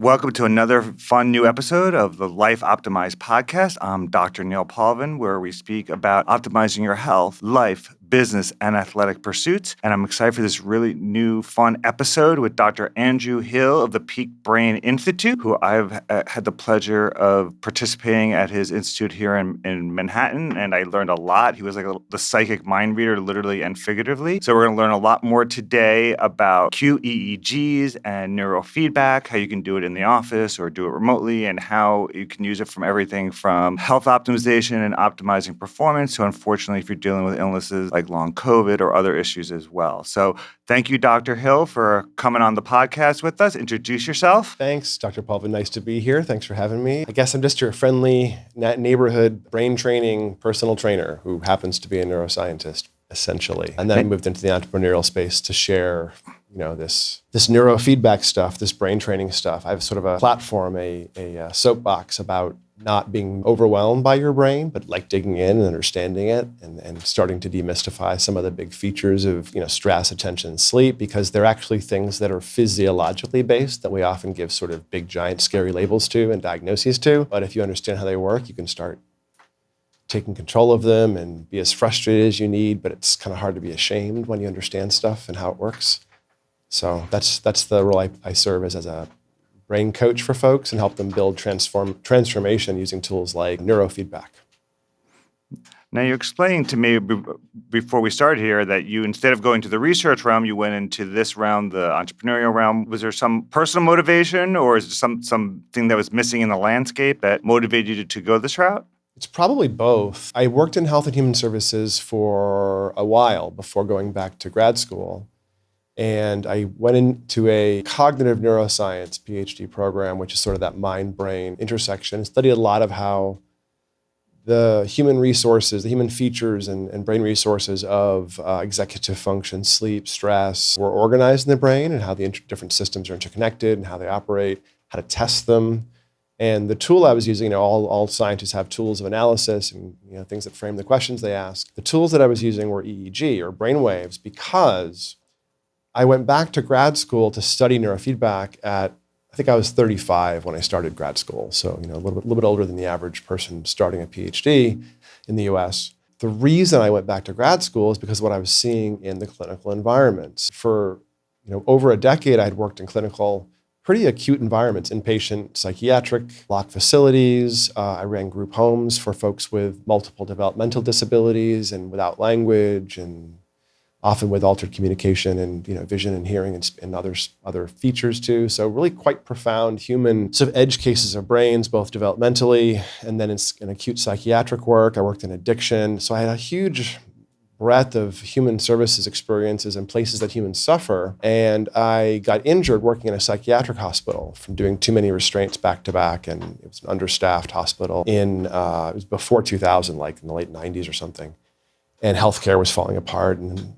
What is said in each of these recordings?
Welcome to another fun new episode of the Life Optimized podcast. I'm Dr. Neil Palvin, where we speak about optimizing your health, life, business, and athletic pursuits. And I'm excited for this really new, fun episode with Dr. Andrew Hill of the Peak Brain Institute, who I've had the pleasure of participating at his institute here in Manhattan. And I learned a lot. He was like the psychic mind reader, literally and figuratively. So we're going to learn a lot more today about QEEGs and neurofeedback, how you can do it in the office or do it remotely, and how you can use it from everything from health optimization and optimizing performance to, unfortunately, if you're dealing with illnesses like long COVID or other issues as well. So thank you, Dr. Hill, for coming on the podcast with us. Introduce yourself. Thanks, Dr. Palvin. Nice to be here. Thanks for having me. I guess I'm just your friendly neighborhood brain training personal trainer who happens to be a neuroscientist, essentially. And then I moved into the entrepreneurial space to share this neurofeedback stuff, this brain training stuff. I have sort of a platform, a soapbox about not being overwhelmed by your brain, but like digging in and understanding it and starting to demystify some of the big features of stress, attention, and sleep, because they're actually things that are physiologically based that we often give sort of big, giant, scary labels to and diagnoses to. But if you understand how they work, you can start taking control of them and be as frustrated as you need, but it's kind of hard to be ashamed when you understand stuff and how it works. So that's the role I serve as a brain coach for folks and help them build transformation using tools like neurofeedback. Now, you explained to me before we started here that you, instead of going to the research realm, you went into this realm, the entrepreneurial realm. Was there some personal motivation, or is there something that was missing in the landscape that motivated you to go this route? It's probably both. I worked in health and human services for a while before going back to grad school. And I went into a cognitive neuroscience Ph.D. program, which is sort of that mind-brain intersection. Studied a lot of how the human resources, the human features and brain resources of executive function, sleep, stress were organized in the brain, and how the different systems are interconnected and how they operate, how to test them. And the tool I was using, all scientists have tools of analysis and things that frame the questions they ask. The tools that I was using were EEG, or brainwaves, because I went back to grad school to study neurofeedback I think I was 35 when I started grad school. So, a little bit older than the average person starting a PhD in the US. The reason I went back to grad school is because of what I was seeing in the clinical environments. For, over a decade, I had worked in pretty acute environments, inpatient psychiatric block facilities. I ran group homes for folks with multiple developmental disabilities and without language, and often with altered communication and vision and hearing and other features too. So really quite profound human sort of edge cases of brains, both developmentally and then in acute psychiatric work. I worked in addiction. So I had a huge breadth of human services experiences in places that humans suffer. And I got injured working in a psychiatric hospital from doing too many restraints back to back. And it was an understaffed hospital it was before 2000, like in the late 90s or something. And healthcare was falling apart, and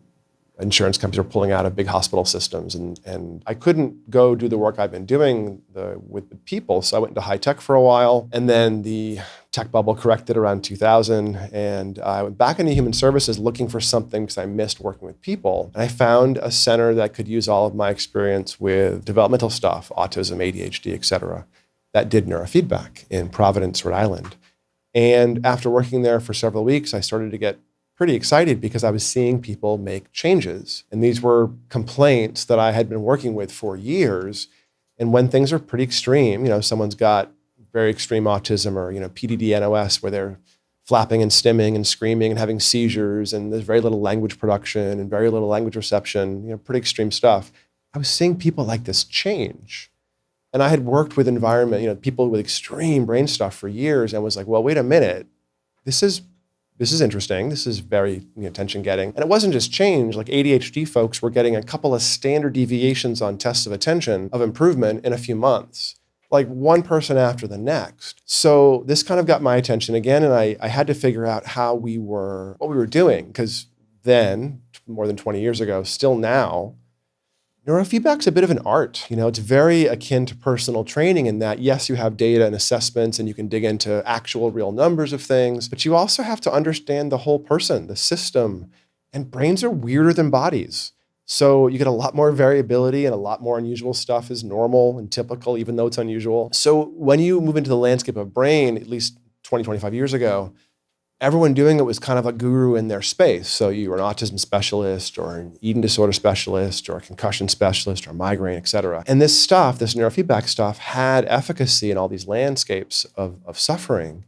insurance companies were pulling out of big hospital systems. And I couldn't go do the work I've been doing with the people. So I went into high tech for a while. And then the tech bubble corrected around 2000. And I went back into human services looking for something because I missed working with people. And I found a center that could use all of my experience with developmental stuff, autism, ADHD, et cetera, that did neurofeedback in Providence, Rhode Island. And after working there for several weeks, I started to get pretty excited because I was seeing people make changes. And these were complaints that I had been working with for years. And when things are pretty extreme, someone's got very extreme autism or, PDD-NOS, where they're flapping and stimming and screaming and having seizures, and there's very little language production and very little language reception, pretty extreme stuff. I was seeing people like this change. And I had worked with people with extreme brain stuff for years, and was like, well, wait a minute, this is interesting. This is very attention-getting. And it wasn't just change. Like ADHD folks were getting a couple of standard deviations on tests of attention of improvement in a few months, like one person after the next. So this kind of got my attention again, and I had to figure out what we were doing, because then, more than 20 years ago, still now, neurofeedback's a bit of an art. It's very akin to personal training in that, yes, you have data and assessments and you can dig into actual real numbers of things, but you also have to understand the whole person, the system. And brains are weirder than bodies. So you get a lot more variability and a lot more unusual stuff is normal and typical, even though it's unusual. So when you move into the landscape of brain, at least 20, 25 years ago, everyone doing it was kind of a guru in their space. So you were an autism specialist or an eating disorder specialist or a concussion specialist or migraine, et cetera. And this stuff, this neurofeedback stuff, had efficacy in all these landscapes of suffering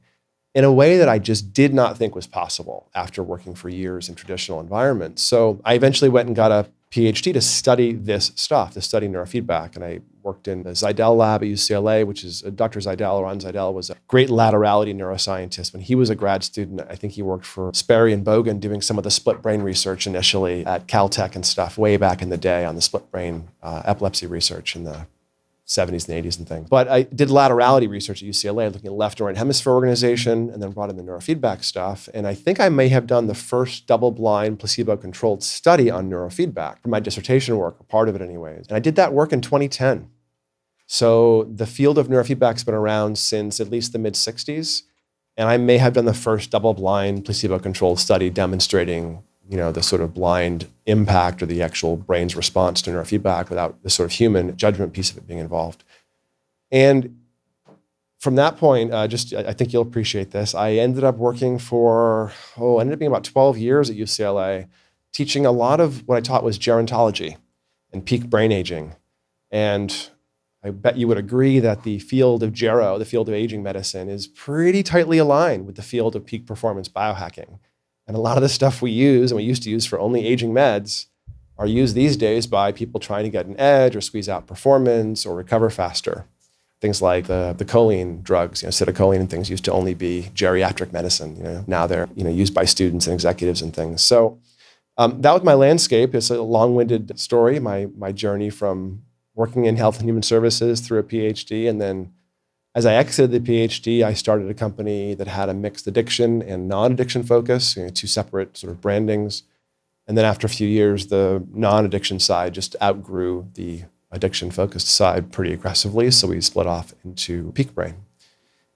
in a way that I just did not think was possible after working for years in traditional environments. So I eventually went and got a Ph.D. to study this stuff, to study neurofeedback. And I worked in the Zeidel lab at UCLA, which is Dr. Zeidel. Ron Zeidel was a great laterality neuroscientist. When he was a grad student, I think he worked for Sperry and Bogan doing some of the split brain research initially at Caltech and stuff way back in the day on the split brain epilepsy research in the 70s and 80s and things. But I did laterality research at UCLA, looking at left and right hemisphere organization, and then brought in the neurofeedback stuff. And I think I may have done the first double-blind, placebo-controlled study on neurofeedback for my dissertation work, or part of it anyways. And I did that work in 2010. So the field of neurofeedback's been around since at least the mid-60s. And I may have done the first double-blind, placebo-controlled study demonstrating the sort of blind impact or the actual brain's response to neurofeedback without the sort of human judgment piece of it being involved. And from that point, I think you'll appreciate this. I ended up working ended up being about 12 years at UCLA, teaching a lot of what I taught was gerontology and peak brain aging. And I bet you would agree that the field of gero, the field of aging medicine, is pretty tightly aligned with the field of peak performance biohacking. And a lot of the stuff we use and we used to use for only aging meds are used these days by people trying to get an edge or squeeze out performance or recover faster. Things like the choline drugs, acetylcholine and things used to only be geriatric medicine. Now they're used by students and executives and things. So that was my landscape. It's a long-winded story, my journey from working in health and human services through a PhD, and then as I exited the PhD, I started a company that had a mixed addiction and non-addiction focus, two separate sort of brandings. And then after a few years, the non-addiction side just outgrew the addiction-focused side pretty aggressively. So we split off into Peak Brain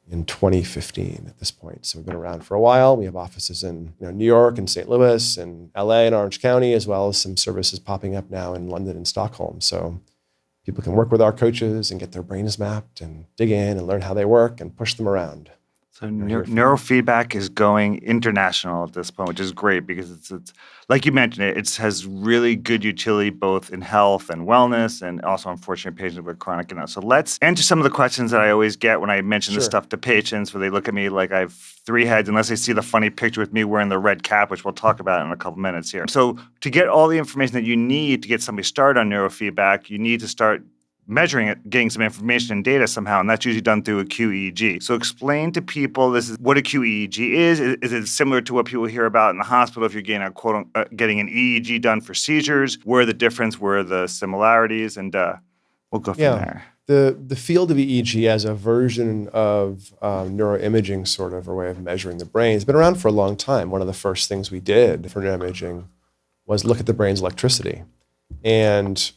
in 2015 at this point. So we've been around for a while. We have offices in New York and St. Louis and LA and Orange County, as well as some services popping up now in London and Stockholm. So people can work with our coaches and get their brains mapped and dig in and learn how they work and push them around. So neurofeedback is going international at this point, which is great because it's like you mentioned, it has really good utility both in health and wellness and also unfortunate patients with chronic illness. So let's answer some of the questions that I always get when I mention this stuff to patients where they look at me like I have three heads unless they see the funny picture with me wearing the red cap, which we'll talk about in a couple minutes here. So to get all the information that you need to get somebody started on neurofeedback, you need to start measuring it, getting some information and data somehow, and that's usually done through a QEEG. So explain to people what a QEEG is. Is it similar to what people hear about in the hospital if you're getting getting an EEG done for seizures? Where are the difference? Where are the similarities? And we'll go from there. The field of EEG as a version of neuroimaging sort of a way of measuring the brain has been around for a long time. One of the first things we did for neuroimaging was look at the brain's electricity. And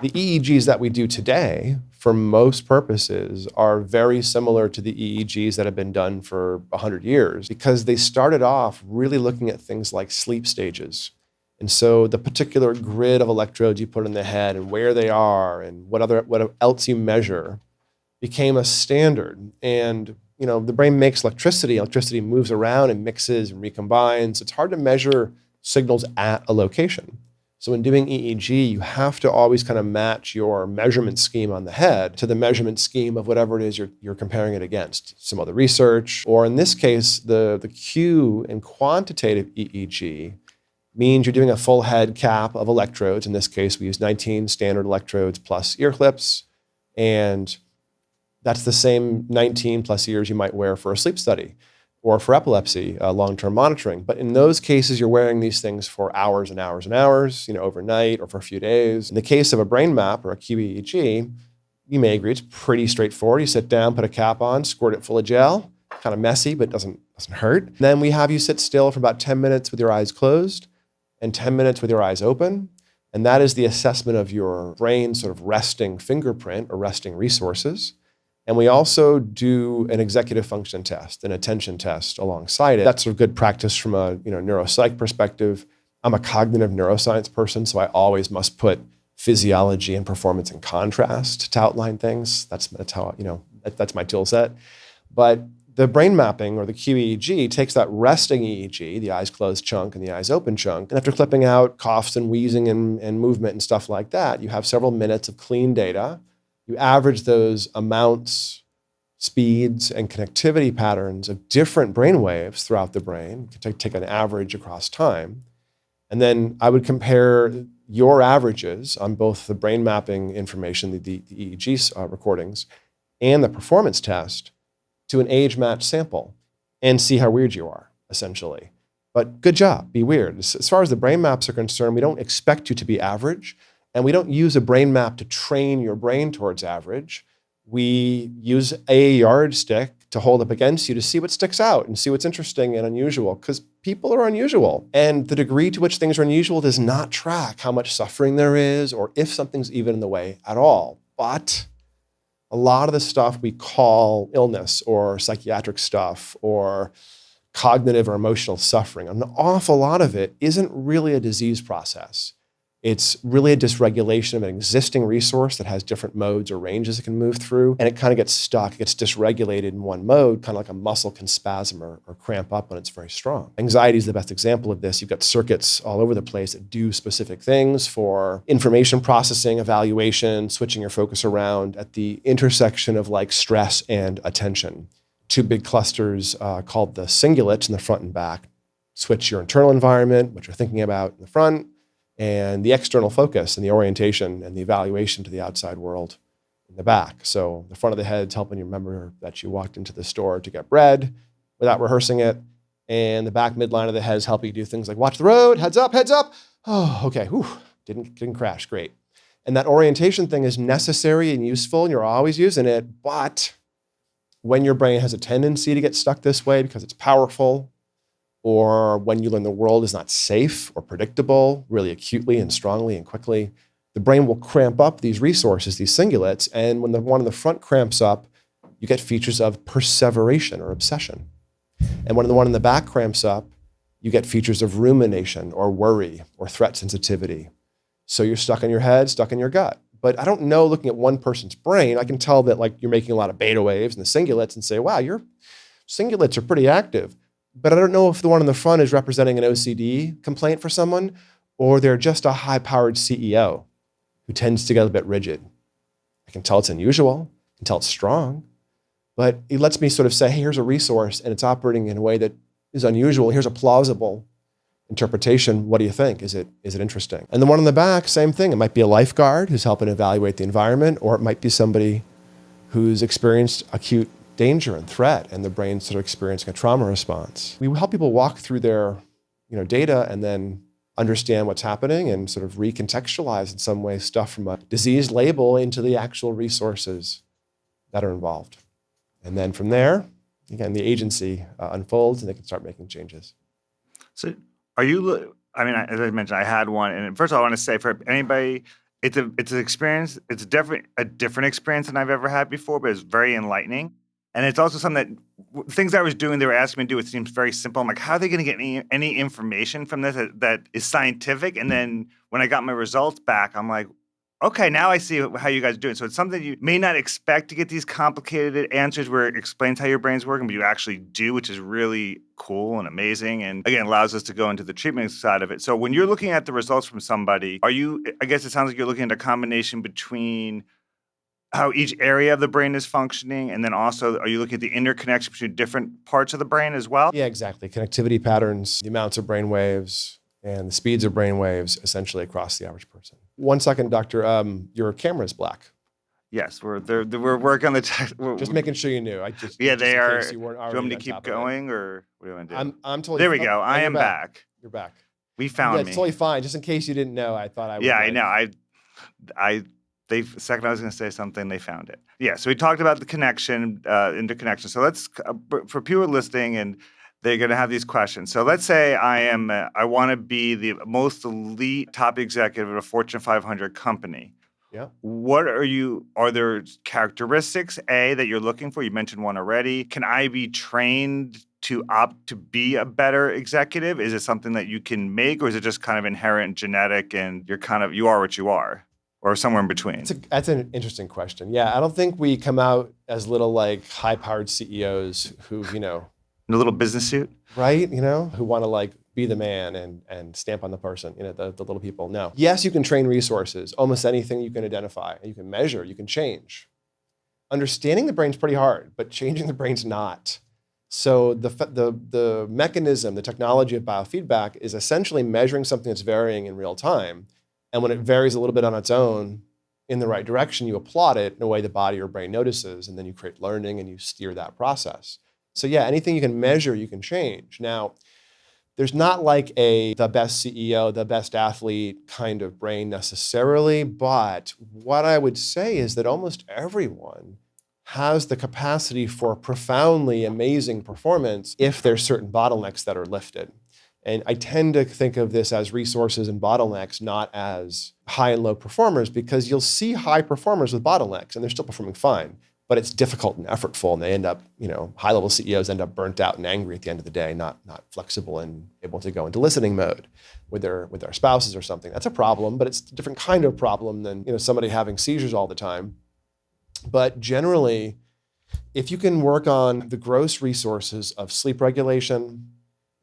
the EEGs that we do today, for most purposes, are very similar to the EEGs that have been done for 100 years because they started off really looking at things like sleep stages. And so the particular grid of electrodes you put in the head and where they are and what else you measure became a standard. And the brain makes electricity. Electricity moves around and mixes and recombines. It's hard to measure signals at a location. So in doing EEG, you have to always kind of match your measurement scheme on the head to the measurement scheme of whatever it is you're comparing it against, some other research, or in this case, the Q in quantitative EEG means you're doing a full head cap of electrodes. In this case, we use 19 standard electrodes plus ear clips, and that's the same 19 plus ears you might wear for a sleep study or for epilepsy, long-term monitoring. But in those cases, you're wearing these things for hours and hours and hours, overnight or for a few days. In the case of a brain map or a QEEG, you may agree it's pretty straightforward. You sit down, put a cap on, squirt it full of gel, kind of messy, but doesn't hurt. Then we have you sit still for about 10 minutes with your eyes closed and 10 minutes with your eyes open. And that is the assessment of your brain sort of resting fingerprint or resting resources. And we also do an executive function test, an attention test alongside it. That's a good practice from a neuropsych perspective. I'm a cognitive neuroscience person, so I always must put physiology and performance in contrast to outline things. That's how, that's my tool set. But the brain mapping, or the QEEG, takes that resting EEG, the eyes closed chunk and the eyes open chunk, and after clipping out coughs and wheezing and movement and stuff like that, you have several minutes of clean data. You average those amounts, speeds, and connectivity patterns of different brain waves throughout the brain. You can take an average across time. And then I would compare your averages on both the brain mapping information, the EEG recordings, and the performance test to an age-matched sample and see how weird you are, essentially. But good job, be weird. As far as the brain maps are concerned, we don't expect you to be average, and we don't use a brain map to train your brain towards average. We use a yardstick to hold up against you to see what sticks out and see what's interesting and unusual, because people are unusual. And the degree to which things are unusual does not track how much suffering there is or if something's even in the way at all. But a lot of the stuff we call illness or psychiatric stuff or cognitive or emotional suffering, an awful lot of it isn't really a disease process. It's really a dysregulation of an existing resource that has different modes or ranges it can move through, and it kind of gets stuck, it gets dysregulated in one mode, kind of like a muscle can spasm or cramp up when it's very strong. Anxiety is the best example of this. You've got circuits all over the place that do specific things for information processing, evaluation, switching your focus around at the intersection of like stress and attention. Two big clusters called the cingulates in the front and back switch your internal environment, what you're thinking about in the front, and the external focus and the orientation and the evaluation to the outside world in the back. So the front of the head's helping you remember that you walked into the store to get bread without rehearsing it. And the back midline of the head is helping you do things like watch the road, heads up, heads up. Oh, okay, whew, didn't crash, great. And that orientation thing is necessary and useful, and you're always using it. But when your brain has a tendency to get stuck this way because it's powerful, or when you learn the world is not safe or predictable really acutely and strongly and quickly, the brain will cramp up these resources, these cingulates, and when the one in the front cramps up, you get features of perseveration or obsession. And when the one in the back cramps up, you get features of rumination or worry or threat sensitivity. So you're stuck in your head, stuck in your gut. But I don't know, looking at one person's brain, I can tell that like you're making a lot of beta waves and the cingulates and say, wow, your cingulates are pretty active. But I don't know if the one in the front is representing an OCD complaint for someone, or they're just a high-powered CEO who tends to get a bit rigid. I can tell it's unusual, I can tell it's strong, but it lets me sort of say, hey, here's a resource, and it's operating in a way that is unusual. Here's a plausible interpretation. What do you think? Is it interesting? And the one in the back, same thing. It might be a lifeguard who's helping evaluate the environment, or it might be somebody who's experienced acute danger and threat, and the brain's sort of experiencing a trauma response. We help people walk through their data and then understand what's happening and sort of recontextualize in some way stuff from a disease label into the actual resources that are involved. And then from there, again, the agency unfolds and they can start making changes. So as I mentioned, I had one. And first of all, I want to say for anybody, it's an experience. It's a different experience than I've ever had before, but it's very enlightening. And it's also something that things I was doing, they were asking me to do, it seems very simple. I'm like, how are they going to get any information from this that is scientific? And then when I got my results back, I'm like, okay, now I see how you guys are doing. So it's something you may not expect to get these complicated answers where it explains how your brain's working, but you actually do, which is really cool and amazing. And again, allows us to go into the treatment side of it. So when you're looking at the results from somebody, I guess it sounds like you're looking at a combination between how each area of the brain is functioning, and then also, are you looking at the interconnection between different parts of the brain as well? Yeah, exactly. Connectivity patterns, the amounts of brain waves, and the speeds of brain waves essentially across the average person. 1 second, doctor, your camera is black. Yes, we're working on the just making sure you knew. They are. You weren't already do you want me to keep going, or what do you want to do? I'm totally. There we go. I am back. You're back. We found me. It's totally fine. Just in case you didn't know, I thought I would. Yeah, I know. The second I was going to say something, they found it. Yeah, so we talked about the connection, interconnection. So let's, for people listening, and they're going to have these questions. So let's say I want to be the most elite top executive of a Fortune 500 company. Yeah. Are there characteristics, that you're looking for? You mentioned one already. Can I be trained to opt to be a better executive? Is it something that you can make, or is it just kind of inherent genetic and you are what you are, or somewhere in between? That's an interesting question. Yeah, I don't think we come out as little like high-powered CEOs who, In a little business suit? right, who want to like be the man and stamp on the person, the little people. No. Yes, you can train resources, almost anything you can identify, you can measure, you can change. Understanding the brain's pretty hard, but changing the brain's not. So the mechanism, the technology of biofeedback is essentially measuring something that's varying in real time. And when it varies a little bit on its own in the right direction, you applaud it in a way the body or brain notices, and then you create learning and you steer that process. So yeah, anything you can measure, you can change. Now, there's not like the best CEO, the best athlete kind of brain necessarily, but what I would say is that almost everyone has the capacity for profoundly amazing performance if there's certain bottlenecks that are lifted. And I tend to think of this as resources and bottlenecks, not as high and low performers, because you'll see high performers with bottlenecks and they're still performing fine, but it's difficult and effortful, and they end up, high-level CEOs end up burnt out and angry at the end of the day, not flexible and able to go into listening mode with their spouses or something. That's a problem, but it's a different kind of problem than somebody having seizures all the time. But generally, if you can work on the gross resources of sleep regulation,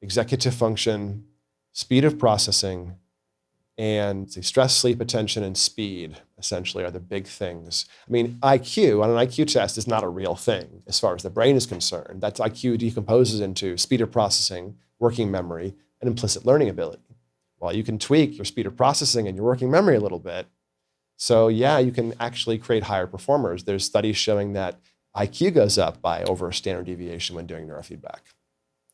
executive function, speed of processing, and stress, sleep, attention, and speed essentially are the big things. I mean, IQ on an IQ test is not a real thing as far as the brain is concerned. That's IQ decomposes into speed of processing, working memory, and implicit learning ability. Well, you can tweak your speed of processing and your working memory a little bit. So yeah, you can actually create higher performers. There's studies showing that IQ goes up by over a standard deviation when doing neurofeedback,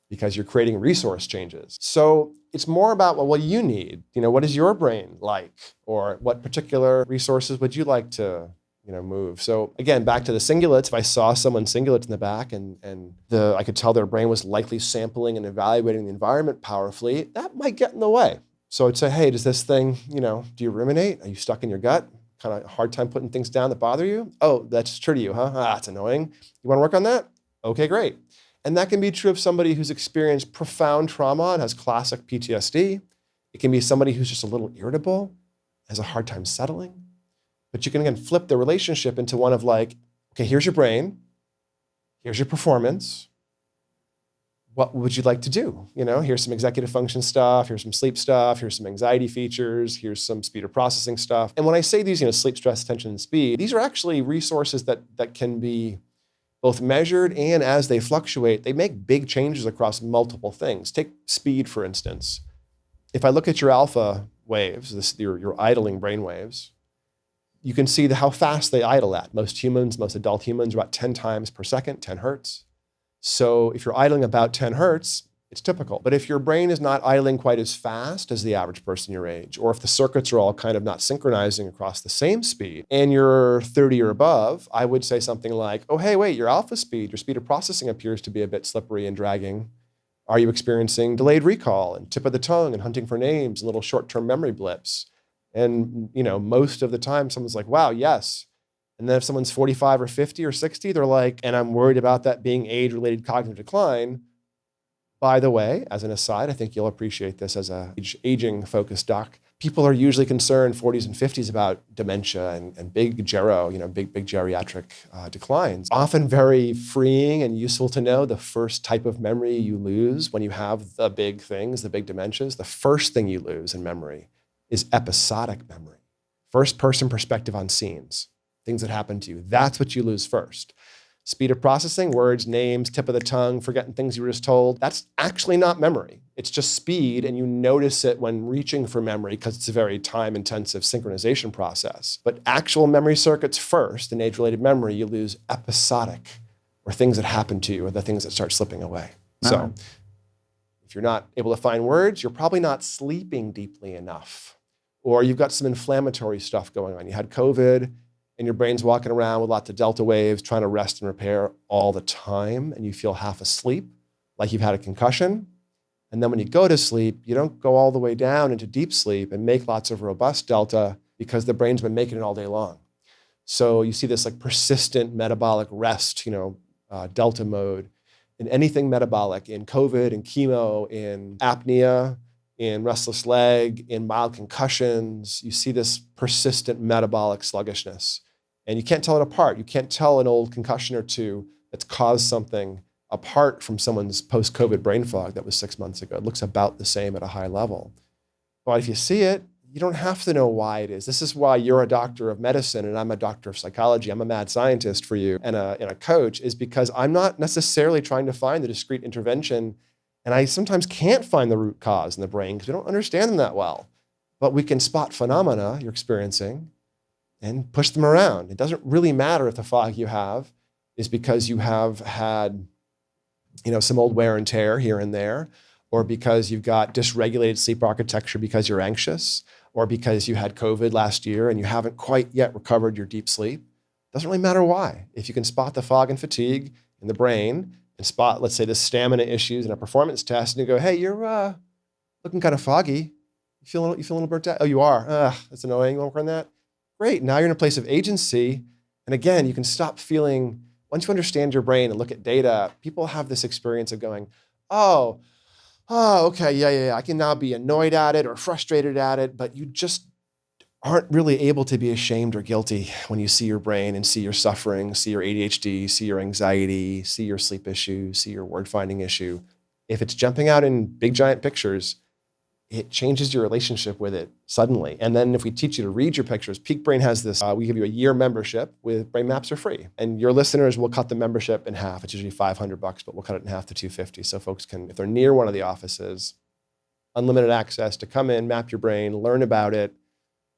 because you're creating resource changes. So it's more about, well, what do you need? What is your brain like? Or what particular resources would you like to, move? So again, back to the cingulates. If I saw someone cingulates in the back and I could tell their brain was likely sampling and evaluating the environment powerfully, that might get in the way. So I'd say, hey, does this thing, do you ruminate? Are you stuck in your gut? Kind of hard time putting things down that bother you? Oh, that's true to you, huh? That's annoying. You want to work on that? Okay, great. And that can be true of somebody who's experienced profound trauma and has classic PTSD. It can be somebody who's just a little irritable, has a hard time settling. But you can, again, flip the relationship into one of like, okay, here's your brain. Here's your performance. What would you like to do? Here's some executive function stuff. Here's some sleep stuff. Here's some anxiety features. Here's some speed of processing stuff. And when I say these, sleep, stress, attention, and speed, these are actually resources that can be both measured, and as they fluctuate, they make big changes across multiple things. Take speed, for instance. If I look at your alpha waves, your idling brain waves, you can see how fast they idle at. Most adult humans, are about 10 times per second, 10 hertz. So if you're idling about 10 hertz, it's typical. But if your brain is not idling quite as fast as the average person your age, or if the circuits are all kind of not synchronizing across the same speed, and you're 30 or above, I would say something like, oh, hey, wait, your alpha speed, your speed of processing appears to be a bit slippery and dragging. Are you experiencing delayed recall and tip of the tongue and hunting for names and little short-term memory blips? And most of the time, someone's like, wow, yes. And then if someone's 45 or 50 or 60, they're like, and I'm worried about that being age-related cognitive decline. By the way, as an aside, I think you'll appreciate this as a aging-focused doc. People are usually concerned, 40s and 50s, about dementia and big big geriatric declines. Often very freeing and useful to know the first type of memory you lose when you have the big things, the big dementias. The first thing you lose in memory is episodic memory. First-person perspective on scenes, things that happen to you. That's what you lose first. Speed of processing, words, names, tip of the tongue, forgetting things you were just told. That's actually not memory. It's just speed, and you notice it when reaching for memory because it's a very time-intensive synchronization process. But actual memory circuits first, in age-related memory, you lose episodic, or things that happen to you, or the things that start slipping away. So if you're not able to find words, you're probably not sleeping deeply enough, or you've got some inflammatory stuff going on. You had COVID, and your brain's walking around with lots of delta waves, trying to rest and repair all the time, and you feel half asleep, like you've had a concussion. And then when you go to sleep, you don't go all the way down into deep sleep and make lots of robust delta because the brain's been making it all day long. So you see this like persistent metabolic rest, delta mode. in anything metabolic, in COVID, in chemo, in apnea, in restless leg, in mild concussions. You see this persistent metabolic sluggishness. And you can't tell it apart. You can't tell an old concussion or two that's caused something apart from someone's post-COVID brain fog that was 6 months ago. It looks about the same at a high level. But if you see it, you don't have to know why it is. This is why you're a doctor of medicine and I'm a doctor of psychology. I'm a mad scientist for you and a coach, is because I'm not necessarily trying to find the discrete intervention. And I sometimes can't find the root cause in the brain because we don't understand them that well. But we can spot phenomena you're experiencing and push them around. It doesn't really matter if the fog you have is because you have had, some old wear and tear here and there, or because you've got dysregulated sleep architecture because you're anxious, or because you had COVID last year and you haven't quite yet recovered your deep sleep. Doesn't really matter why. If you can spot the fog and fatigue in the brain and spot, let's say, the stamina issues in a performance test, and you go, hey, you're looking kind of foggy. You feel a little burnt out? Oh, you are? That's annoying. You want to work on that? Great. Now you're in a place of agency. And again, you can stop feeling, once you understand your brain and look at data, people have this experience of going, oh, okay, yeah. I can now be annoyed at it or frustrated at it, but you just aren't really able to be ashamed or guilty when you see your brain and see your suffering, see your ADHD, see your anxiety, see your sleep issue, see your word finding issue. If it's jumping out in big giant pictures, it changes your relationship with it suddenly. And then if we teach you to read your pictures, Peak Brain has this, we give you a year membership with brain maps are free. And your listeners will cut the membership in half. It's usually $500, but we'll cut it in half to $250. So folks can, if they're near one of the offices, unlimited access to come in, map your brain, learn about it,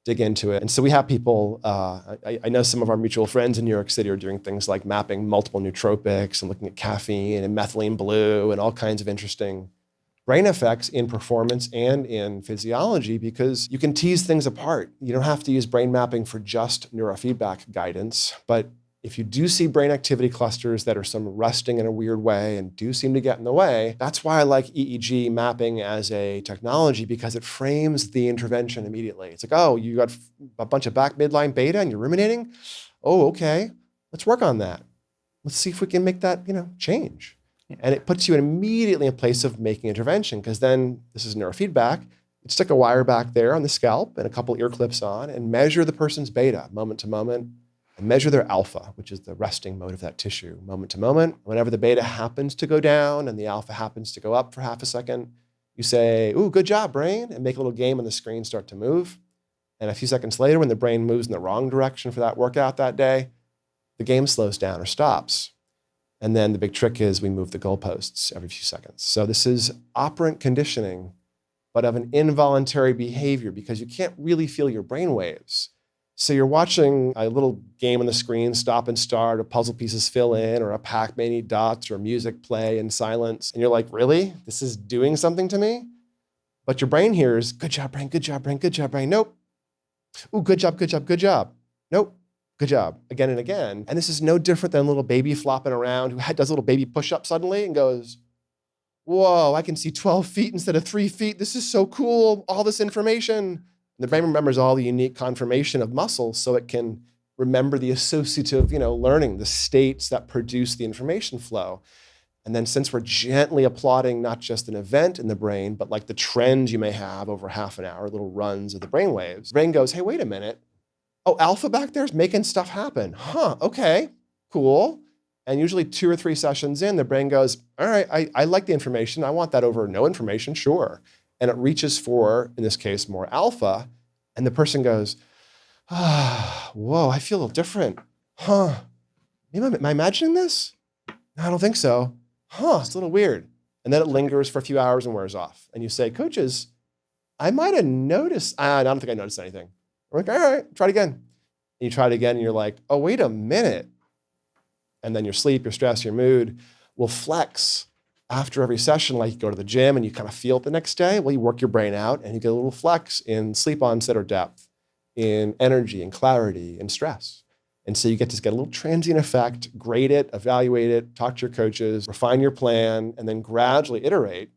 dig into it. And so we have people, I know some of our mutual friends in New York City are doing things like mapping multiple nootropics and looking at caffeine and methylene blue and all kinds of interesting brain effects in performance and in physiology, because you can tease things apart. You don't have to use brain mapping for just neurofeedback guidance. But if you do see brain activity clusters that are some resting in a weird way and do seem to get in the way, that's why I like EEG mapping as a technology, because it frames the intervention immediately. It's like, oh, you got a bunch of back midline beta and you're ruminating? Oh, okay, let's work on that. Let's see if we can make that, change. And it puts you immediately in a place of making intervention, because then this is neurofeedback. You stick a wire back there on the scalp and a couple ear clips on and measure the person's beta moment to moment and measure their alpha, which is the resting mode of that tissue, moment to moment. Whenever the beta happens to go down and the alpha happens to go up for half a second, you say, ooh, good job, brain, and make a little game on the screen start to move. And a few seconds later, when the brain moves in the wrong direction for that workout that day, the game slows down or stops. And then the big trick is we move the goalposts every few seconds. So this is operant conditioning, but of an involuntary behavior, because you can't really feel your brain waves. So you're watching a little game on the screen, stop and start, or puzzle pieces fill in, or a Pac-Man eat dots, or music play in silence. And you're like, really? This is doing something to me? But your brain hears, good job, brain, good job, brain, good job, brain. Nope. Ooh, good job, good job, good job. Nope. Good job, again and again. And this is no different than a little baby flopping around who does a little baby push-up suddenly and goes, whoa, I can see 12 feet instead of 3 feet. This is so cool, all this information. And the brain remembers all the unique conformation of muscles so it can remember the associative, learning, the states that produce the information flow. And then since we're gently applauding not just an event in the brain, but like the trend you may have over half an hour, little runs of the brain waves, the brain goes, hey, wait a minute. Oh, alpha back there is making stuff happen. Okay, cool. And usually 2 or 3 sessions in, the brain goes, all right, I like the information. I want that over no information, sure. And it reaches for, in this case, more alpha. And the person goes, whoa, I feel a little different. Maybe am I imagining this? No, I don't think so. It's a little weird. And then it lingers for a few hours and wears off. And you say, coaches, I might have noticed. I don't think I noticed anything. We're like, all right, try it again. And you try it again and you're like, oh, wait a minute. And then your sleep, your stress, your mood will flex after every session. Like you go to the gym and you kind of feel it the next day. Well, you work your brain out and you get a little flex in sleep onset or depth, in energy and clarity and stress. And so you get a little transient effect, grade it, evaluate it, talk to your coaches, refine your plan, and then gradually iterate.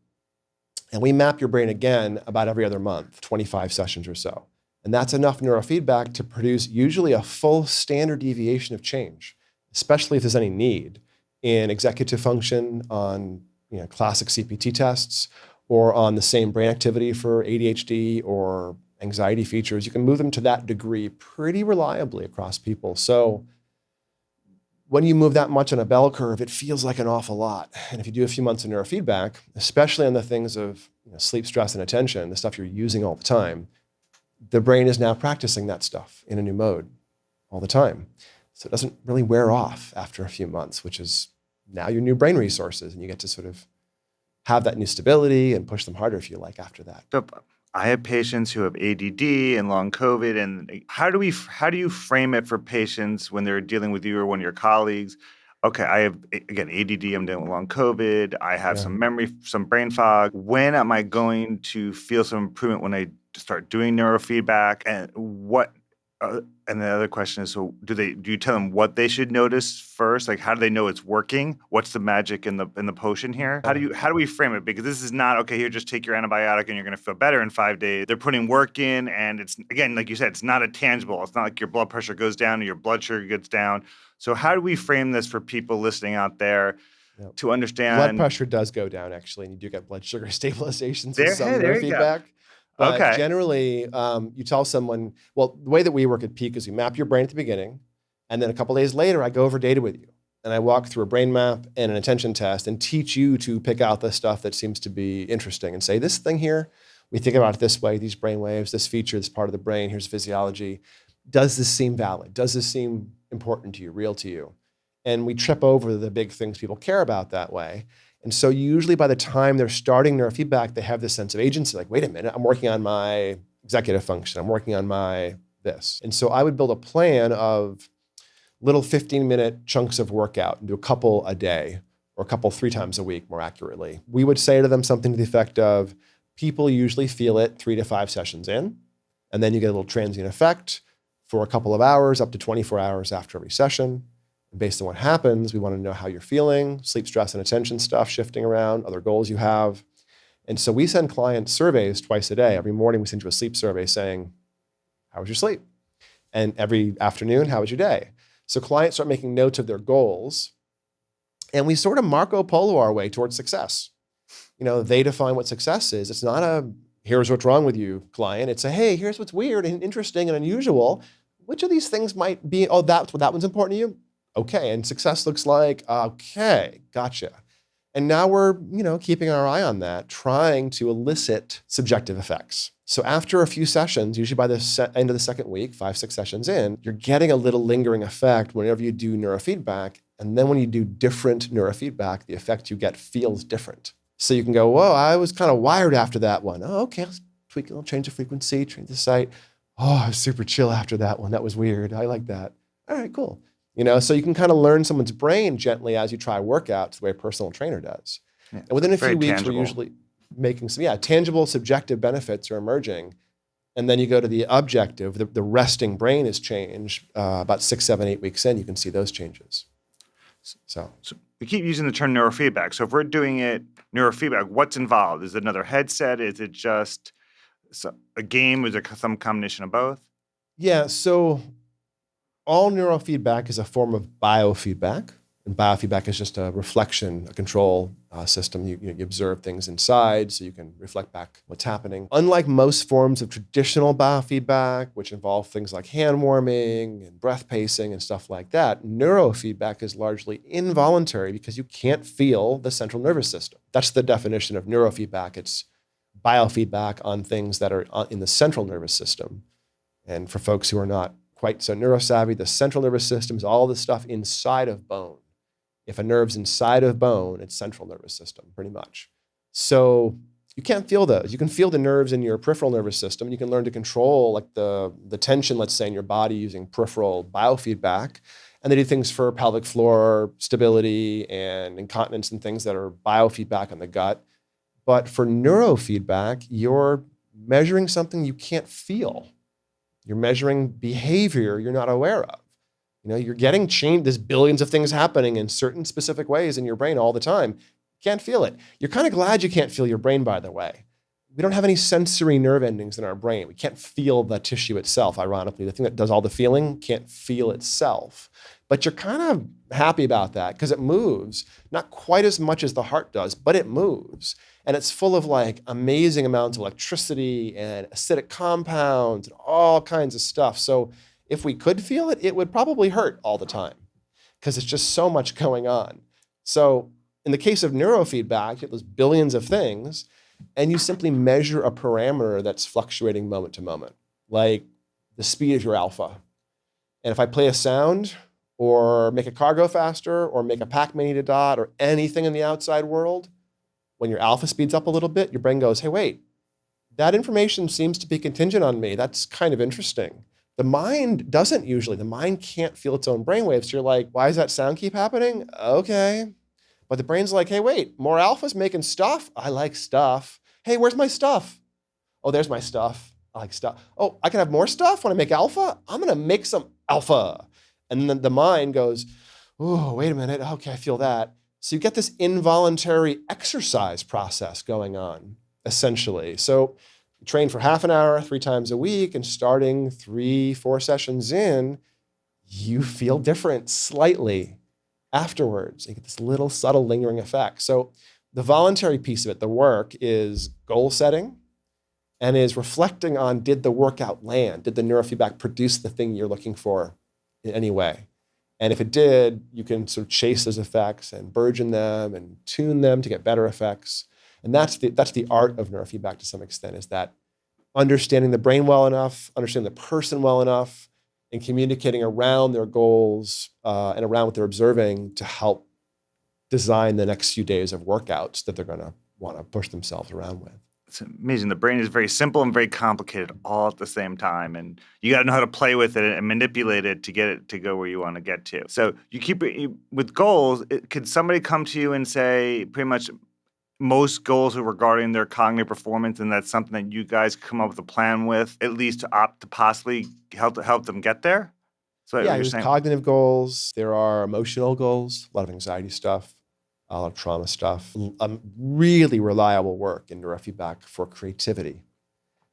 And we map your brain again about every other month, 25 sessions or so. And that's enough neurofeedback to produce usually a full standard deviation of change, especially if there's any need. in executive function on classic CPT tests, or on the same brain activity for ADHD or anxiety features. You can move them to that degree pretty reliably across people. So when you move that much on a bell curve, it feels like an awful lot. And if you do a few months of neurofeedback, especially on the things of sleep, stress, and attention, the stuff you're using all the time, the brain is now practicing that stuff in a new mode all the time. So it doesn't really wear off after a few months, which is now your new brain resources, and you get to sort of have that new stability and push them harder if you like after that. So I have patients who have ADD and long COVID, and how do you frame it for patients when they're dealing with you or one of your colleagues? Okay, I have, again, ADD, I'm dealing with long COVID, I have Yeah. some memory, some brain fog. When am I going to feel some improvement when I start doing neurofeedback? And the other question is, so do you tell them what they should notice first? Like, how do they know it's working? What's the magic in the potion here? How do we frame it? Because this is not, okay, here, just take your antibiotic and you're going to feel better in 5 days. They're putting work in, and it's, again, like you said, it's not a tangible. It's not like your blood pressure goes down or your blood sugar gets down. So how do we frame this for people listening out there to understand? Blood pressure does go down, actually, and you do get blood sugar stabilizations with some There you go. neurofeedback. But Okay. generally, you tell someone, well, the way that we work at Peak is we map your brain at the beginning, and then a couple of days later, I go over data with you. And I walk through a brain map and an attention test and teach you to pick out the stuff that seems to be interesting and say, this thing here, we think about it this way, these brain waves, this feature, this part of the brain, here's physiology. Does this seem valid? Does this seem important to you, real to you? And we trip over the big things people care about that way. And so usually by the time they're starting neurofeedback, they have this sense of agency, like, wait a minute, I'm working on my executive function. I'm working on my this. And so I would build a plan of little 15-minute chunks of workout and do a couple a day, or a couple 3 times a week, more accurately. We would say to them something to the effect of, people usually feel it 3 to 5 sessions in, and then you get a little transient effect for a couple of hours, up to 24 hours after every session. And based on what happens, we want to know how you're feeling, sleep, stress, and attention stuff shifting around, other goals you have. And so we send clients surveys twice a day. Every morning we send you a sleep survey saying, how was your sleep? And every afternoon, how was your day? So clients start making notes of their goals, and we sort of Marco Polo our way towards success. They define what success is. It's not a, here's what's wrong with you, client. It's a, hey, here's what's weird and interesting and unusual. Which of these things might be, oh, that one's important to you? Okay, and success looks like, okay, gotcha. And now we're, keeping our eye on that, trying to elicit subjective effects. So after a few sessions, usually by the end of the second week, 5, 6 sessions in, you're getting a little lingering effect whenever you do neurofeedback. And then when you do different neurofeedback, the effect you get feels different. So you can go, whoa, I was kind of wired after that one. Oh, okay, let's tweak it, I'll change the frequency, change the site. Oh, I was super chill after that one. That was weird. I like that. All right, cool. So you can kind of learn someone's brain gently as you try workouts, the way a personal trainer does. Yeah, and within a few weeks, tangible. We're usually making some, tangible subjective benefits are emerging. And then you go to the objective, the resting brain is changed. About 6, 7, 8 weeks in, you can see those changes. So we keep using the term neurofeedback. So if we're doing it neurofeedback, what's involved? Is it another headset? Is it just a game? Is there some combination of both? Yeah, so all neurofeedback is a form of biofeedback. And biofeedback is just a reflection, a control system. You observe things inside so you can reflect back what's happening. Unlike most forms of traditional biofeedback, which involve things like hand warming and breath pacing and stuff like that, neurofeedback is largely involuntary because you can't feel the central nervous system. That's the definition of neurofeedback. It's biofeedback on things that are in the central nervous system. And for folks who are not quite so neurosavvy, the central nervous system is all the stuff inside of bone. If a nerve's inside of bone, it's central nervous system, pretty much. So you can't feel those. You can feel the nerves in your peripheral nervous system. You can learn to control like the tension, let's say, in your body using peripheral biofeedback. And they do things for pelvic floor stability and incontinence and things that are biofeedback on the gut. But for neurofeedback, you're measuring something you can't feel. You're measuring behavior you're not aware of. You're getting changed. There's billions of things happening in certain specific ways in your brain all the time. You can't feel it. You're kind of glad you can't feel your brain, by the way. we don't have any sensory nerve endings in our brain. We can't feel the tissue itself, ironically. The thing that does all the feeling can't feel itself. But you're kind of happy about that because it moves, not quite as much as the heart does, but it moves. And it's full of like amazing amounts of electricity and acidic compounds and all kinds of stuff. So if we could feel it, it would probably hurt all the time because it's just so much going on. So in the case of neurofeedback, you have those billions of things, and you simply measure a parameter that's fluctuating moment to moment, like the speed of your alpha. And if I play a sound or make a car go faster or make a Pac-Man eat a dot or anything in the outside world, when your alpha speeds up a little bit, your brain goes, hey, wait, that information seems to be contingent on me. That's kind of interesting. The mind doesn't usually. The mind can't feel its own brainwaves. So you're like, why does that sound keep happening? Okay. But the brain's like, hey, wait, more alpha's making stuff. I like stuff. Hey, where's my stuff? Oh, there's my stuff. I like stuff. Oh, I can have more stuff when I make alpha? I'm going to make some alpha. And then the mind goes, oh, wait a minute. Okay, I feel that. So you get this involuntary exercise process going on, essentially. So you train for half an hour, 3 times a week, and starting 3-4 sessions in, you feel different slightly afterwards. You get this little subtle lingering effect. So the voluntary piece of it, the work, is goal setting and is reflecting on, did the workout land? Did the neurofeedback produce the thing you're looking for in any way? And if it did, you can sort of chase those effects and burgeon them and tune them to get better effects. And that's the art of neurofeedback to some extent, is that understanding the brain well enough, understanding the person well enough, and communicating around their goals and around what they're observing to help design the next few days of workouts that they're going to want to push themselves around with. It's amazing. The brain is very simple and very complicated all at the same time. And you got to know how to play with it and manipulate it to get it to go where you want to get to. So you keep it with goals. Could somebody come to you and say pretty much most goals are regarding their cognitive performance, and that's something that you guys come up with a plan with, at least to possibly help them get there? So Yeah, there's cognitive goals. There are emotional goals, a lot of anxiety stuff, a lot of trauma stuff. Really reliable work in neurofeedback for creativity.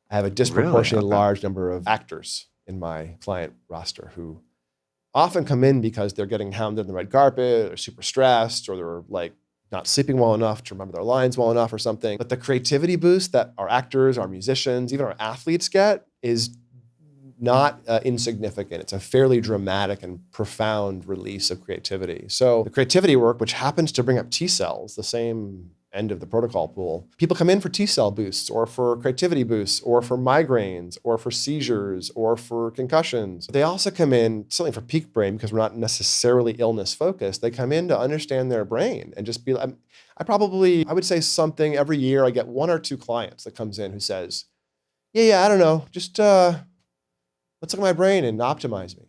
I have a disproportionately large number of actors in my client roster who often come in because they're getting hounded on the red carpet, or super stressed, or they're like not sleeping well enough to remember their lines well enough or something. But the creativity boost that our actors, our musicians, even our athletes get is not insignificant. It's a fairly dramatic and profound release of creativity. So the creativity work, which happens to bring up T cells, the same end of the protocol pool, people come in for T cell boosts or for creativity boosts or for migraines or for seizures or for concussions. They also come in, certainly for peak brain, because we're not necessarily illness focused, they come in to understand their brain and just be like, I would say something every year. I get 1 or 2 clients that comes in who says, yeah, I don't know, just let's look at my brain and optimize me.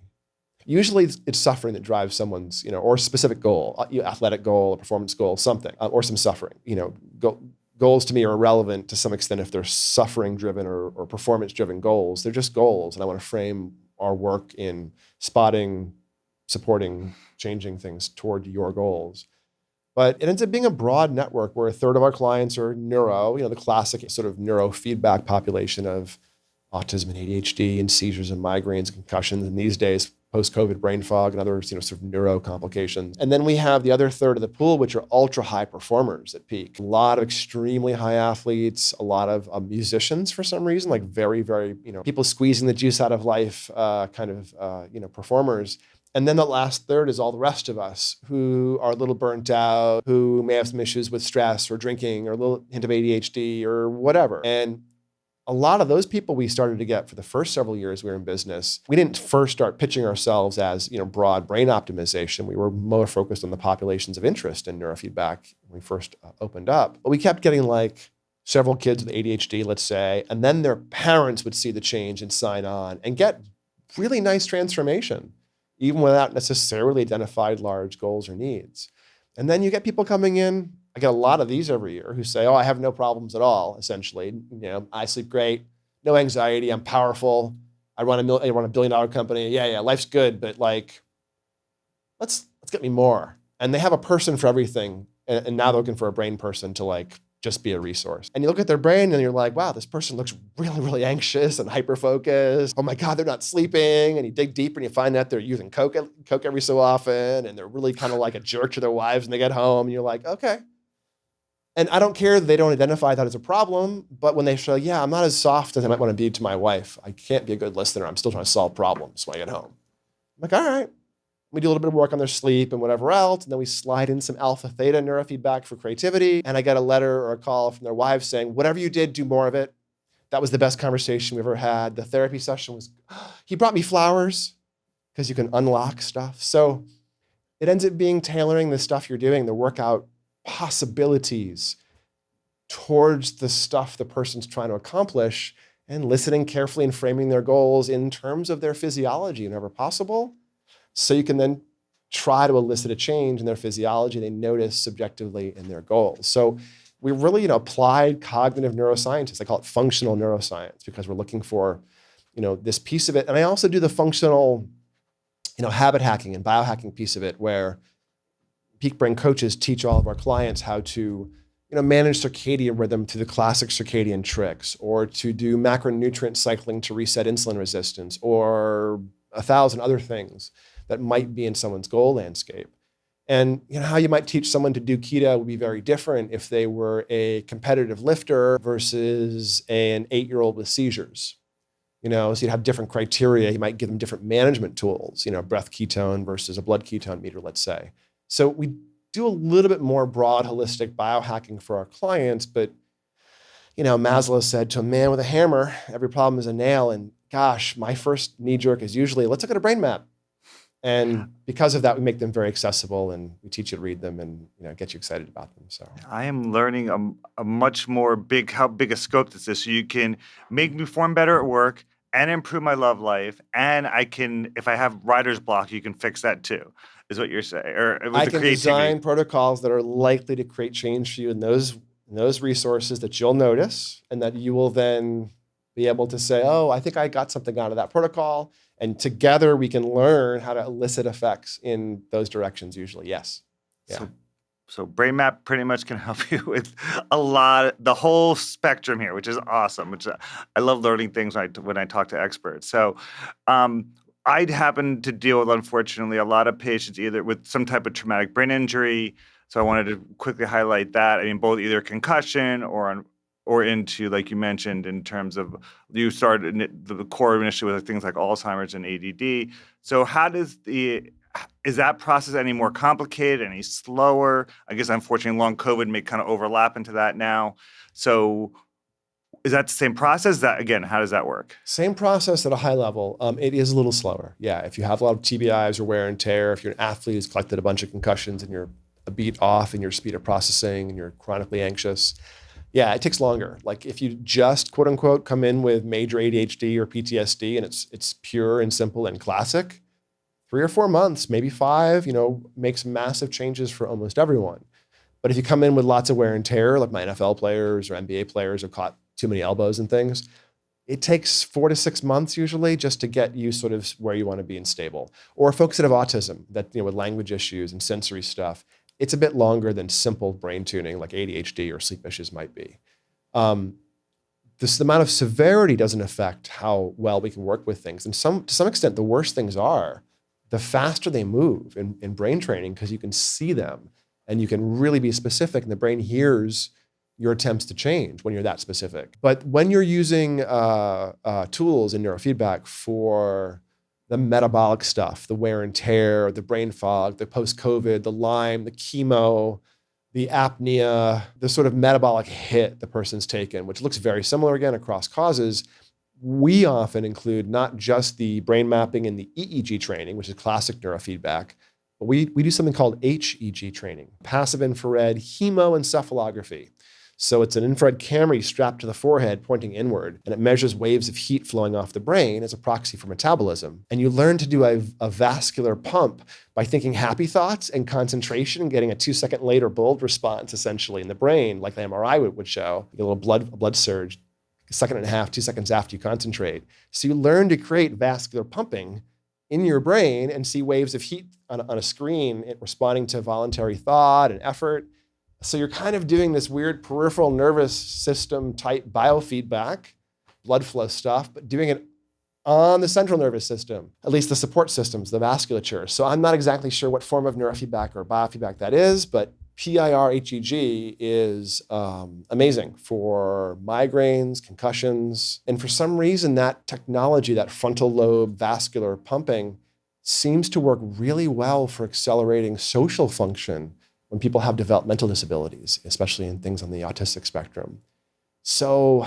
Usually it's suffering that drives someone's, or a specific goal, athletic goal, a performance goal, something, or some suffering. Goals to me are irrelevant to some extent if they're suffering-driven or performance-driven goals. They're just goals, and I want to frame our work in spotting, supporting, changing things toward your goals. But it ends up being a broad network where 1/3 of our clients are neuro, the classic sort of neurofeedback population of autism and ADHD and seizures and migraines and concussions, and these days, post-COVID brain fog and other sort of neuro complications. And then we have the other 1/3 of the pool, which are ultra high performers at peak. A lot of extremely high athletes, a lot of musicians for some reason, like very, very, people squeezing the juice out of life performers. And then the last 1/3 is all the rest of us who are a little burnt out, who may have some issues with stress or drinking or a little hint of ADHD or whatever. And a lot of those people we started to get for the first several years we were in business. We didn't first start pitching ourselves as, broad brain optimization. We were more focused on the populations of interest in neurofeedback when we first opened up. But we kept getting like several kids with ADHD, let's say, and then their parents would see the change and sign on and get really nice transformation, even without necessarily identified large goals or needs. And then you get people coming in. I get a lot of these every year who say, I have no problems at all, essentially. I sleep great, no anxiety, I'm powerful, I run a $1 billion company. Yeah, life's good, but like, let's get me more. And they have a person for everything. And now they're looking for a brain person to like just be a resource. And you look at their brain and you're like, wow, this person looks really, really anxious and hyper-focused. Oh my God, they're not sleeping. And you dig deeper and you find out they're using Coke every so often. And they're really kind of like a jerk to their wives when they get home. And you're like, okay. And I don't care that they don't identify that as a problem, but when they show, yeah, I'm not as soft as I might want to be to my wife. I can't be a good listener. I'm still trying to solve problems when I get home. I'm like, all right. We do a little bit of work on their sleep and whatever else, and then we slide in some alpha theta neurofeedback for creativity. And I get a letter or a call from their wives saying, whatever you did, do more of it. That was the best conversation we've ever had. The therapy session was, he brought me flowers, because you can unlock stuff. So it ends up being tailoring the stuff you're doing, the workout possibilities towards the stuff the person's trying to accomplish, and listening carefully and framing their goals in terms of their physiology whenever possible. So you can then try to elicit a change in their physiology they notice subjectively in their goals. So we really, applied cognitive neuroscience. I call it functional neuroscience, because we're looking for, this piece of it. And I also do the functional, habit hacking and biohacking piece of it, where peak brain coaches teach all of our clients how to, manage circadian rhythm through the classic circadian tricks, or to do macronutrient cycling to reset insulin resistance, or 1,000 other things that might be in someone's goal landscape. And how you might teach someone to do keto would be very different if they were a competitive lifter versus an 8-year-old with seizures. So you'd have different criteria. You might give them different management tools, breath ketone versus a blood ketone meter, let's say. So we do a little bit more broad, holistic biohacking for our clients. But, Maslow said, to a man with a hammer, every problem is a nail. And gosh, my first knee jerk is usually, let's look at a brain map. And because of that, we make them very accessible, and we teach you to read them and get you excited about them. So I am learning a much more how big a scope this is. So you can make me perform better at work and improve my love life, and I can, if I have writer's block, you can fix that too. Is what you're saying? Or with I the can creativity. design protocols that are likely to create change for you in those resources that you'll notice, and that you will then be able to say, oh, I think I got something out of that protocol. And together we can learn how to elicit effects in those directions usually. Yes. Yeah. So Brain Map pretty much can help you with the whole spectrum here, which is awesome. Which I love learning things when I talk to experts. So I'd happen to deal with, unfortunately, a lot of patients either with some type of traumatic brain injury. So I wanted to quickly highlight that. I mean, both either concussion or into, like you mentioned, in terms of you started the core initially with things like Alzheimer's and ADD. So is that process any more complicated, any slower? I guess, unfortunately, long COVID may kind of overlap into that now. So is that the same process? Again, how does that work? Same process at a high level. It is a little slower. Yeah, if you have a lot of TBIs or wear and tear, if you're an athlete who's collected a bunch of concussions and you're a beat off in your speed of processing and you're chronically anxious, yeah, it takes longer. Like if you just, quote unquote, come in with major ADHD or PTSD and it's pure and simple and classic, 3 or 4 months, maybe 5, makes massive changes for almost everyone. But if you come in with lots of wear and tear, like my NFL players or NBA players have caught too many elbows and things, it takes 4 to 6 months usually just to get you sort of where you want to be and stable. Or folks that have autism, that with language issues and sensory stuff, it's a bit longer than simple brain tuning like ADHD or sleep issues might be. The amount of severity doesn't affect how well we can work with things. And to some extent, the worse things are, the faster they move in brain training, because you can see them and you can really be specific, and the brain hears your attempts to change when you're that specific. But when you're using tools in neurofeedback for the metabolic stuff, the wear and tear, the brain fog, the post-COVID, the Lyme, the chemo, the apnea, the sort of metabolic hit the person's taken, which looks very similar again across causes, we often include not just the brain mapping and the EEG training, which is classic neurofeedback, but we do something called HEG training, passive infrared hemoencephalography. So it's an infrared camera strapped to the forehead pointing inward, and it measures waves of heat flowing off the brain as a proxy for metabolism. And you learn to do a vascular pump by thinking happy thoughts and concentration and getting a 2-second later bulb response essentially in the brain, like the MRI would show. You get a little blood surge, 1.5 seconds, 2 seconds after you concentrate. So you learn to create vascular pumping in your brain and see waves of heat on a screen responding to voluntary thought and effort. So you're kind of doing this weird peripheral nervous system type biofeedback, blood flow stuff, but doing it on the central nervous system, at least the support systems, the vasculature. So I'm not exactly sure what form of neurofeedback or biofeedback that is, but PIR-HEG is amazing for migraines, concussions. And for some reason, that technology, that frontal lobe vascular pumping, seems to work really well for accelerating social function when people have developmental disabilities, especially in things on the autistic spectrum. So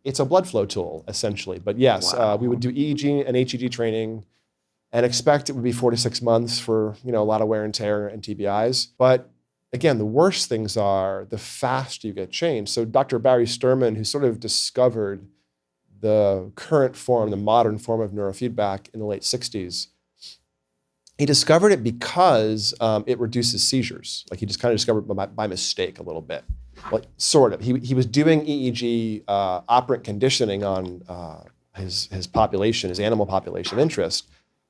it's a blood flow tool, essentially. But yes, Wow. we would do EEG and HEG training and expect it would be 4 to 6 months for a lot of wear and tear and TBIs. But again, the worst things are the faster you get changed. So Dr. Barry Sturman, who sort of discovered the current form, the modern form of neurofeedback in the late 60s, he discovered it because it reduces seizures. Like he just kind of discovered by mistake a little bit. Well, sort of. He was doing EEG operant conditioning on his population, his animal population of interest,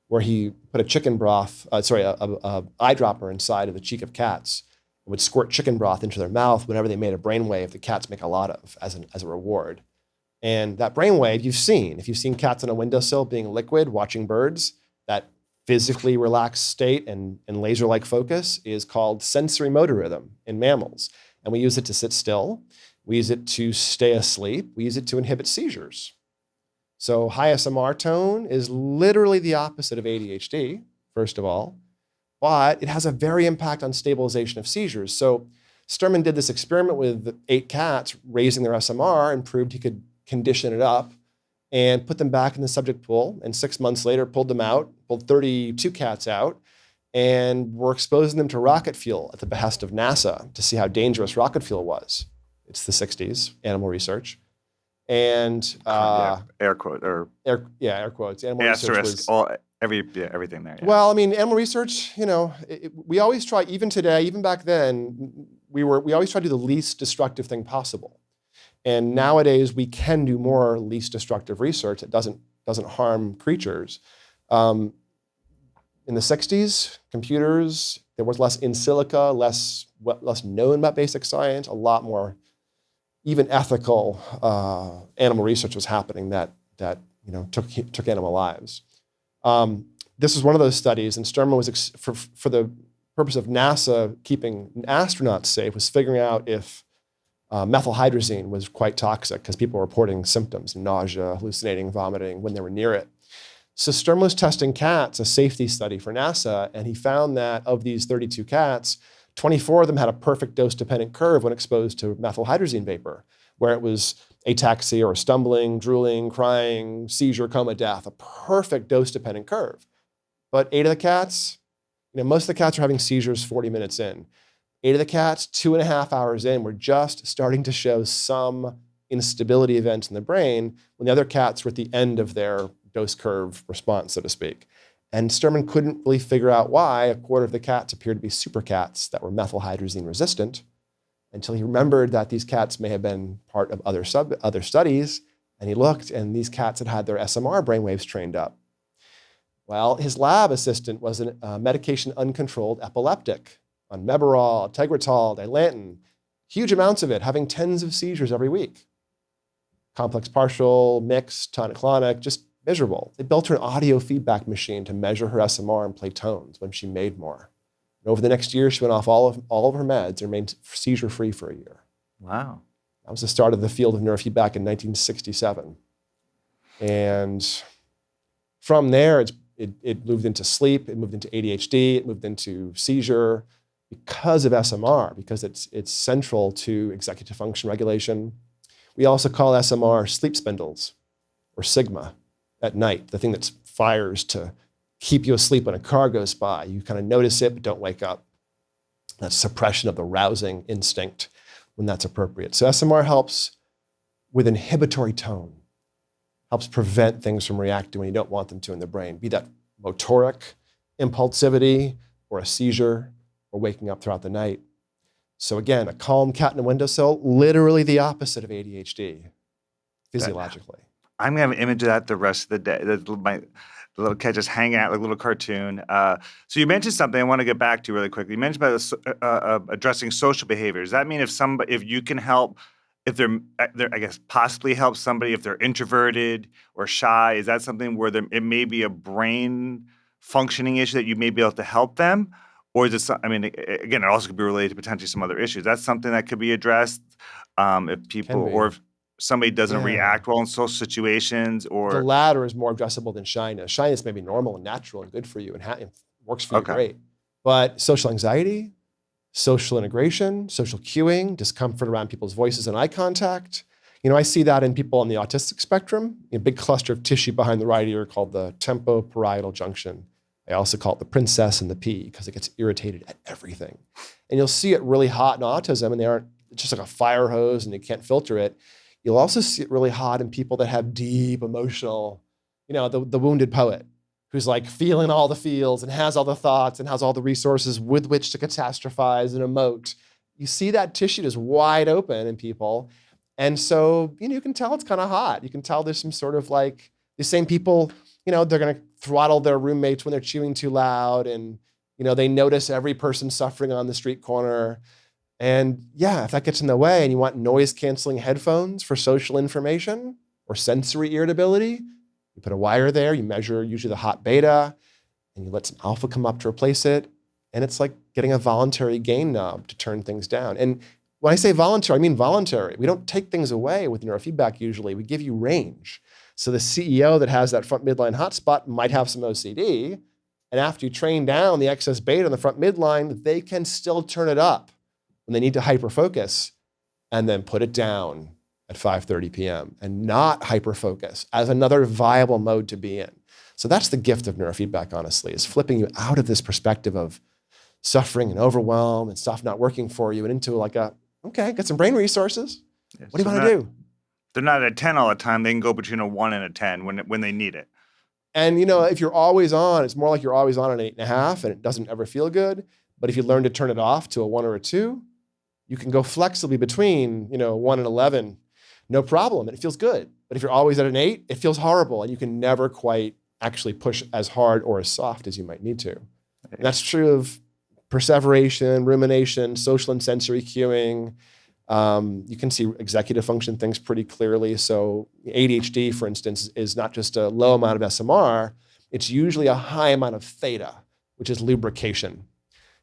where he put a chicken broth, a eyedropper inside of the cheek of cats and would squirt chicken broth into their mouth whenever they made a brainwave the cats make a lot of as a reward. And that brainwave you've seen. If you've seen cats on a windowsill being liquid, watching birds, that physically relaxed state and laser-like focus is called sensory motor rhythm in mammals. And we use it to sit still. We use it to stay asleep. We use it to inhibit seizures. So high SMR tone is literally the opposite of ADHD, first of all, but it has a very impact on stabilization of seizures. So Sturman did this experiment with 8 cats, raising their SMR, and proved he could condition it up and put them back in the subject pool. And 6 months later, pulled them out, pulled 32 cats out, and we're exposing them to rocket fuel at the behest of NASA to see how dangerous rocket fuel was. It's the 60s, animal research. And air quote or air quotes. Animal research was everything there. Yeah. Well, I mean, animal research. We always try. Even today, even back then, we always try to do the least destructive thing possible. And nowadays, we can do more least destructive research that doesn't harm creatures. In the 60s, computers, there was less in silico, less known about basic science, a lot more even ethical animal research was happening that took animal lives. This was one of those studies, and Sturman was, for the purpose of NASA keeping astronauts safe, was figuring out if methylhydrazine was quite toxic because people were reporting symptoms, nausea, hallucinating, vomiting when they were near it. So Sturman was testing cats, a safety study for NASA, and he found that of these 32 cats, 24 of them had a perfect dose-dependent curve when exposed to methylhydrazine vapor, where it was ataxia or stumbling, drooling, crying, seizure, coma, death, a perfect dose-dependent curve. But 8 of the cats, most of the cats are having seizures 40 minutes in. 8 of the cats, 2.5 hours in, were just starting to show some instability events in the brain when the other cats were at the end of their dose curve response, so to speak. And Sturman couldn't really figure out why a quarter of the cats appeared to be super cats that were methylhydrazine resistant until he remembered that these cats may have been part of other studies. And he looked, and these cats had their SMR brainwaves trained up. Well, his lab assistant was a medication uncontrolled epileptic on Mebarol, Tegretol, Dilantin, huge amounts of it, having tens of seizures every week. Complex partial, mixed, tonic-clonic, just miserable. They built her an audio feedback machine to measure her SMR and play tones when she made more. And over the next year, she went off all of her meds and remained seizure-free for a year. Wow. That was the start of the field of neurofeedback in 1967. And from there, it moved into sleep, it moved into ADHD, it moved into seizure because of SMR, because it's central to executive function regulation. We also call SMR sleep spindles, or sigma, at night, the thing that fires to keep you asleep when a car goes by. You kind of notice it, but don't wake up. That's suppression of the rousing instinct when that's appropriate. So SMR helps with inhibitory tone, helps prevent things from reacting when you don't want them to in the brain, be that motoric impulsivity or a seizure or waking up throughout the night. So again, a calm cat in a windowsill, literally the opposite of ADHD, physiologically. I'm going to have an image of that the rest of the day. The little cat just hanging out like a little cartoon. So you mentioned something I want to get back to really quickly. You mentioned about addressing social behavior. Does that mean if you can help, if I guess possibly help somebody if they're introverted or shy? Is that something where it may be a brain functioning issue that you may be able to help them? Or is it, I mean, again, it also could be related to potentially some other issues. That's something that could be addressed if Can people, or be. if somebody doesn't Yeah. react well in social situations, The or latter is more addressable than shyness. Shyness may be normal and natural and good for you and works for you okay, great. But social anxiety, social integration, social cueing, discomfort around people's voices and eye contact. I see that in people on the autistic spectrum, a big cluster of tissue behind the right ear called the temporoparietal junction. I also call it the princess and the pea because it gets irritated at everything. And you'll see it really hot in autism, and they aren't it's just like a fire hose and you can't filter it. You'll also see it really hot in people that have deep emotional, the wounded poet who's like feeling all the feels and has all the thoughts and has all the resources with which to catastrophize and emote. You see that tissue is wide open in people. And so, you can tell it's kind of hot. You can tell there's some sort of like these same people, they're going to throttle their roommates when they're chewing too loud. And, they notice every person suffering on the street corner. And yeah, if that gets in the way and you want noise canceling headphones for social information or sensory irritability, you put a wire there, you measure usually the hot beta, and you let some alpha come up to replace it. And it's like getting a voluntary gain knob to turn things down. And when I say voluntary, I mean voluntary. We don't take things away with neurofeedback usually. We give you range. So the CEO that has that front midline hotspot might have some OCD. And after you train down the excess beta on the front midline, they can still turn it up when they need to hyperfocus and then put it down at 5:30 p.m. and not hyperfocus as another viable mode to be in. So that's the gift of neurofeedback, honestly, is flipping you out of this perspective of suffering and overwhelm and stuff not working for you and into like okay, get some brain resources. yeah, What do so you want to do? they're not at a 10 all the time. They can go between a 1 and a 10 when they need it. And if you're always on, it's more like you're always on an 8.5 and it doesn't ever feel good. But if you learn to turn it off to a 1 or a 2, you can go flexibly between 1 and 11, no problem, and it feels good. But if you're always at an 8, it feels horrible, and you can never quite actually push as hard or as soft as you might need to. And that's true of perseveration, rumination, social and sensory cueing. You can see executive function things pretty clearly. So ADHD, for instance, is not just a low amount of SMR, it's usually a high amount of theta, which is lubrication.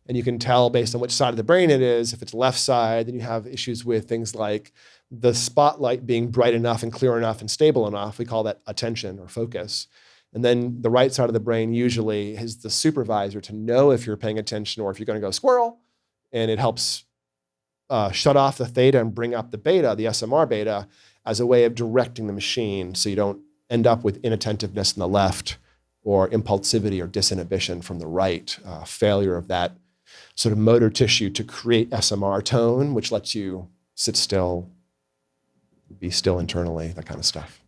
And you can tell based on which side of the brain it is. If it's left side, then you have issues with things like the spotlight being bright enough and clear enough and stable enough. We call that attention or focus. And then the right side of the brain usually is the supervisor to know if you're paying attention or if you're going to go squirrel. And it helps shut off the theta and bring up the beta, the SMR beta, as a way of directing the machine so you don't end up with inattentiveness in the left or impulsivity or disinhibition from the right, failure of that sort of motor tissue to create SMR tone, which lets you sit still, be still internally, that kind of stuff.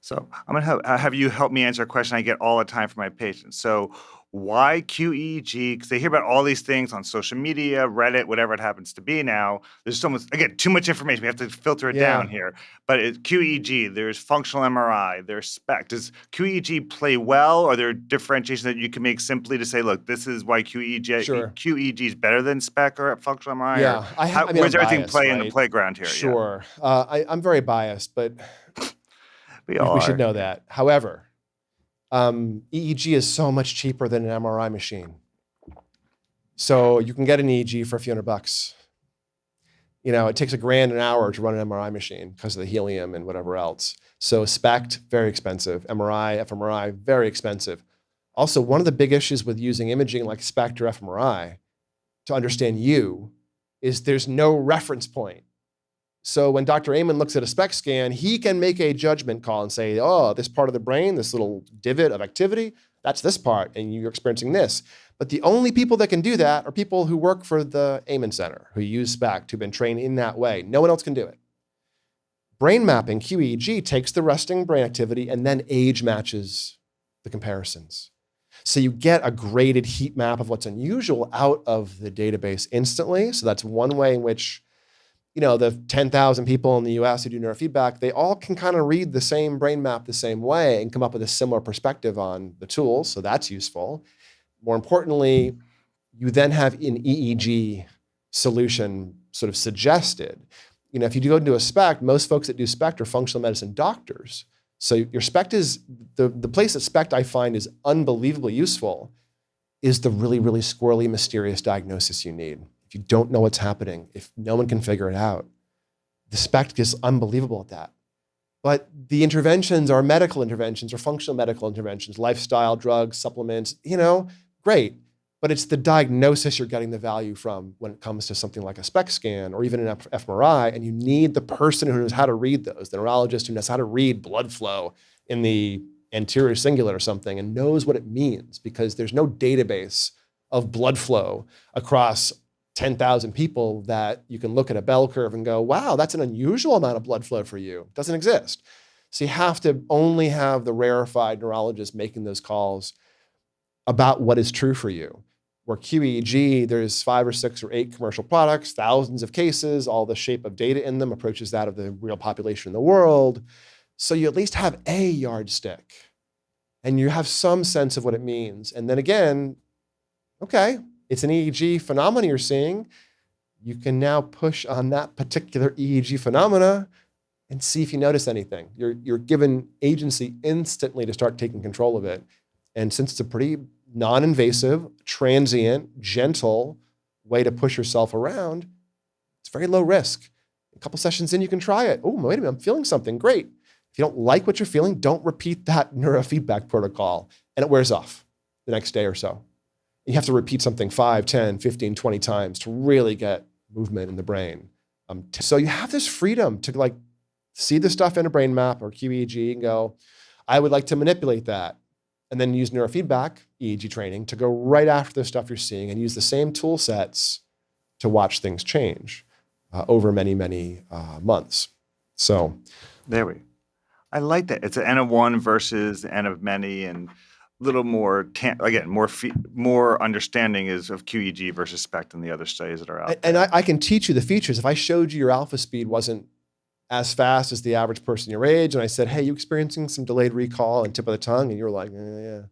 So I'm going to have you help me answer a question I get all the time from my patients. So why QEEG? Because they hear about all these things on social media, Reddit, whatever it happens to be now. There's so much, again, too much information. We have to filter it down here. But QEEG, there's functional MRI, there's SPECT. Does QEEG play well? Or are there differentiations that you can make simply to say, look, this is why QEEG is better than SPECT or functional MRI? Yeah, where's I'm everything biased, play in the right? playground here? Sure. I'm very biased, but We all we should are. know that. However, EEG is so much cheaper than an MRI machine. So you can get an EEG for a few $100. It takes $1,000 an hour to run an MRI machine because of the helium and whatever else. So SPECT, very expensive. MRI, fMRI, very expensive. Also, one of the big issues with using imaging like SPECT or fMRI to understand you is there's no reference point. So when Dr. Amen looks at a SPECT scan, he can make a judgment call and say, oh, this part of the brain, this little divot of activity, that's this part, and you're experiencing this. But the only people that can do that are people who work for the Amen Center, who use SPECT, who've been trained in that way. No one else can do it. Brain mapping, QEEG, takes the resting brain activity and then age matches the comparisons. So you get a graded heat map of what's unusual out of the database instantly. So that's one way in which the 10,000 people in the US who do neurofeedback, they all can kind of read the same brain map the same way and come up with a similar perspective on the tools. So that's useful. More importantly, you then have an EEG solution sort of suggested. If you go into a SPECT, most folks that do SPECT are functional medicine doctors. So your SPECT is, the place that SPECT I find is unbelievably useful is the really, really squirrely, mysterious diagnosis you need. If you don't know what's happening, if no one can figure it out, the SPECT is unbelievable at that. But the interventions are medical interventions or functional medical interventions, lifestyle, drugs, supplements, great. But it's the diagnosis you're getting the value from when it comes to something like a SPECT scan or even an fMRI, and you need the person who knows how to read those, the neurologist who knows how to read blood flow in the anterior cingulate or something and knows what it means, because there's no database of blood flow across 10,000 people that you can look at a bell curve and go, wow, that's an unusual amount of blood flow for you. It doesn't exist. So you have to only have the rarefied neurologist making those calls about what is true for you. Where QEEG, there's 5 or 6 or 8 commercial products, thousands of cases, all the shape of data in them approaches that of the real population in the world. So you at least have a yardstick and you have some sense of what it means. And then again, okay, it's an EEG phenomena you're seeing. You can now push on that particular EEG phenomena and see if you notice anything. You're given agency instantly to start taking control of it. And since it's a pretty non-invasive, transient, gentle way to push yourself around, it's very low risk. A couple sessions in, you can try it. Oh, wait a minute, I'm feeling something. Great. If you don't like what you're feeling, don't repeat that neurofeedback protocol, and it wears off the next day or so. You have to repeat something 5, 10, 15, 20 times to really get movement in the brain. So you have this freedom to see the stuff in a brain map or QEEG and go, I would like to manipulate that. And then use neurofeedback, EEG training, to go right after the stuff you're seeing and use the same tool sets to watch things change over many, many months. So I like that. It's an N of one versus N of many, and a little more, more understanding is of QEEG versus SPECT and the other studies that are out there. And I can teach you the features. If I showed you your alpha speed wasn't as fast as the average person your age, and I said, hey, you experiencing some delayed recall and tip of the tongue? And you were like, yeah.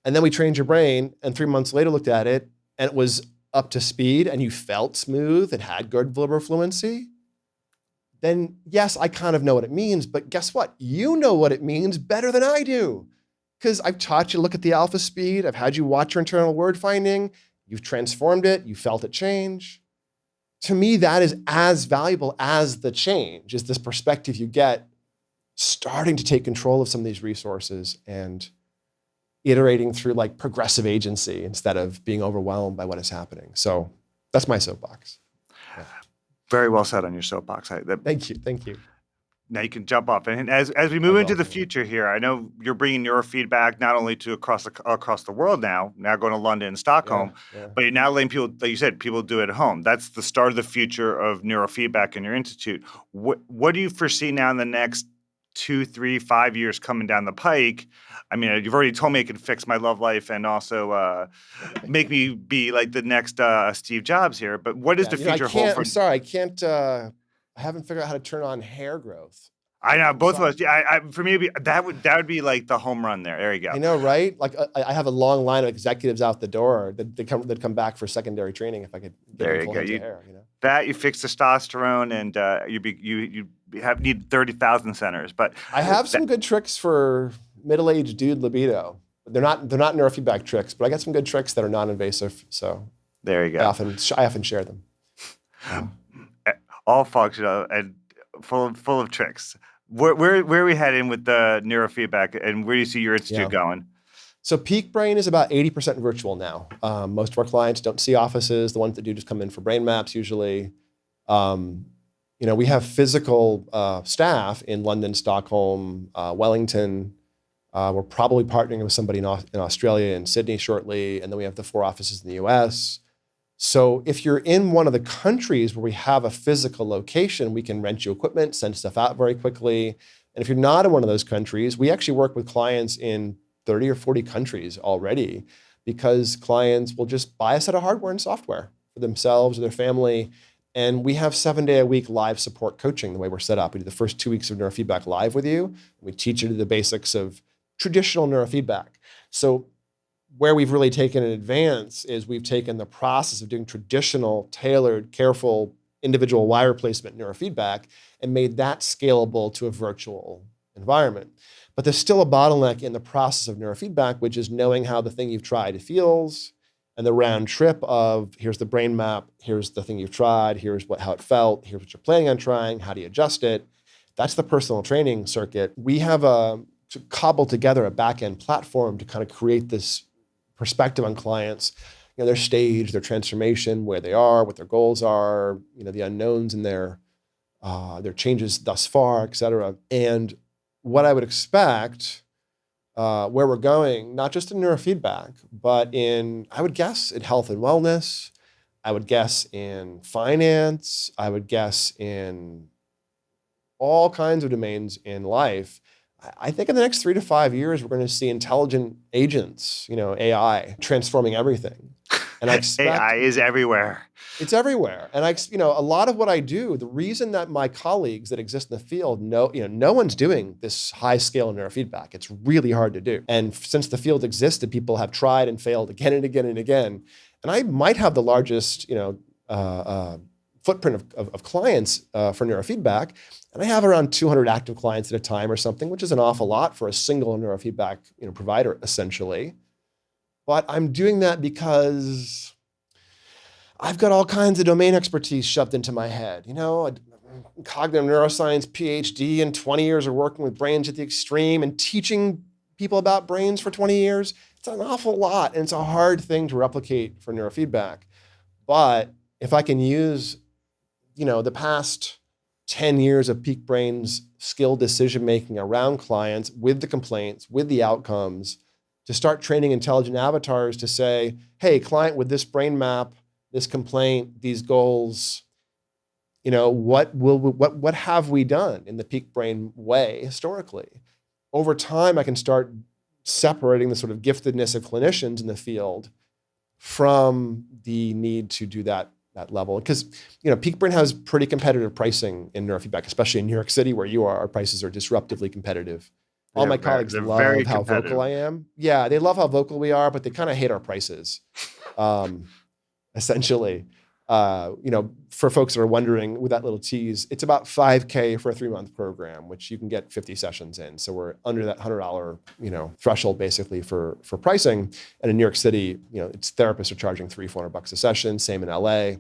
And then we trained your brain, and 3 months later looked at it, and it was up to speed, and you felt smooth and had good verbal fluency, then yes, I kind of know what it means, but guess what? You know what it means better than I do, because I've taught you to look at the alpha speed, I've had you watch your internal word finding, you've transformed it, you felt it change. To me, that is as valuable as the change, is this perspective you get starting to take control of some of these resources and iterating through progressive agency instead of being overwhelmed by what is happening. So that's my soapbox. Yeah. Very well said on your soapbox. Thank you. Now you can jump off. And as we move into the future here, I know you're bringing neurofeedback not only to across the world now going to London and Stockholm, but you're now letting people, like you said, people do it at home. That's the start of the future of neurofeedback in your institute. What do you foresee now in the next 2, 3, 5 years coming down the pike? I mean, you've already told me it can fix my love life and also make me be like the next Steve Jobs here. But what does the future hold for? I'm sorry, I can't. I haven't figured out how to turn on hair growth. I know, both of us. Yeah, for me, that would be like the home run there. There you go. I know, right? I have a long line of executives out the door that come back for secondary training if I could get them full heads of hair. That you fix testosterone and you need 30,000 centers. But I have some good tricks for middle-aged dude libido. They're not neurofeedback tricks, but I got some good tricks that are non-invasive. So there you go. I often share them. All functional and full of tricks. Where are we heading with the neurofeedback, and where do you see your institute going? So Peak Brain is about 80% virtual now. Most of our clients don't see offices. The ones that do just come in for brain maps usually. We have physical staff in London, Stockholm, Wellington. We're probably partnering with somebody in Australia and Sydney shortly, and then we have the 4 offices in the US. So if you're in one of the countries where we have a physical location, we can rent you equipment, send stuff out very quickly. And if you're not in one of those countries, we actually work with clients in 30 or 40 countries already, because clients will just buy a set of hardware and software for themselves or their family. And we have 7-day-a-week live support coaching the way we're set up. We do the first 2 weeks of neurofeedback live with you. We teach you the basics of traditional neurofeedback. So where we've really taken an advance is we've taken the process of doing traditional, tailored, careful, individual wire placement neurofeedback and made that scalable to a virtual environment. But there's still a bottleneck in the process of neurofeedback, which is knowing how the thing you've tried feels, and the round trip of here's the brain map, here's the thing you've tried, here's how it felt, here's what you're planning on trying, how do you adjust it? That's the personal training circuit. We have to cobble together a back-end platform to kind of create this perspective on clients, their stage, their transformation, where they are, what their goals are, the unknowns in their changes thus far, et cetera. And what I would expect, where we're going, not just in neurofeedback, but I would guess in health and wellness, I would guess in finance, I would guess in all kinds of domains in life. I think in the next 3 to 5 years, we're going to see intelligent agents, AI, transforming everything. And I expect AI is everywhere. It's everywhere. And a lot of what I do, the reason that my colleagues that exist in the field no one's doing this high scale neurofeedback. It's really hard to do. And since the field existed, people have tried and failed again and again and again. And I might have the largest, footprint of clients for neurofeedback. And I have around 200 active clients at a time or something, which is an awful lot for a single neurofeedback provider, essentially. But I'm doing that because I've got all kinds of domain expertise shoved into my head. Cognitive Neuroscience Ph.D. and 20 years of working with brains at the extreme and teaching people about brains for 20 years. It's an awful lot, and it's a hard thing to replicate for neurofeedback. But if I can use, the past 10 years of Peak Brain's skill decision-making around clients with the complaints, with the outcomes, to start training intelligent avatars to say, hey, client with this brain map, this complaint, these goals, what have we done in the Peak Brain way historically? Over time, I can start separating the sort of giftedness of clinicians in the field from the need to do that level. Because, Peak Brain has pretty competitive pricing in neurofeedback, especially in New York City where you are. Our prices are disruptively competitive. All my colleagues love how vocal I am. Yeah, they love how vocal we are, but they kind of hate our prices, essentially. For folks that are wondering, with that little tease, it's about $5K for a 3-month program, which you can get 50 sessions in. So we're under that $100, threshold basically for pricing. And in New York City, its therapists are charging $300-400 a session. Same in LA.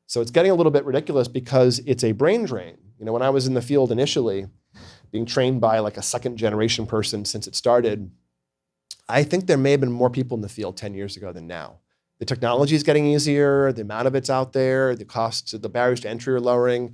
So it's getting a little bit ridiculous because it's a brain drain. When I was in the field initially, being trained by like a second generation person since it started, I think there may have been more people in the field 10 years ago than now. The technology is getting easier, the amount of it's out there, the costs, the barriers to entry are lowering,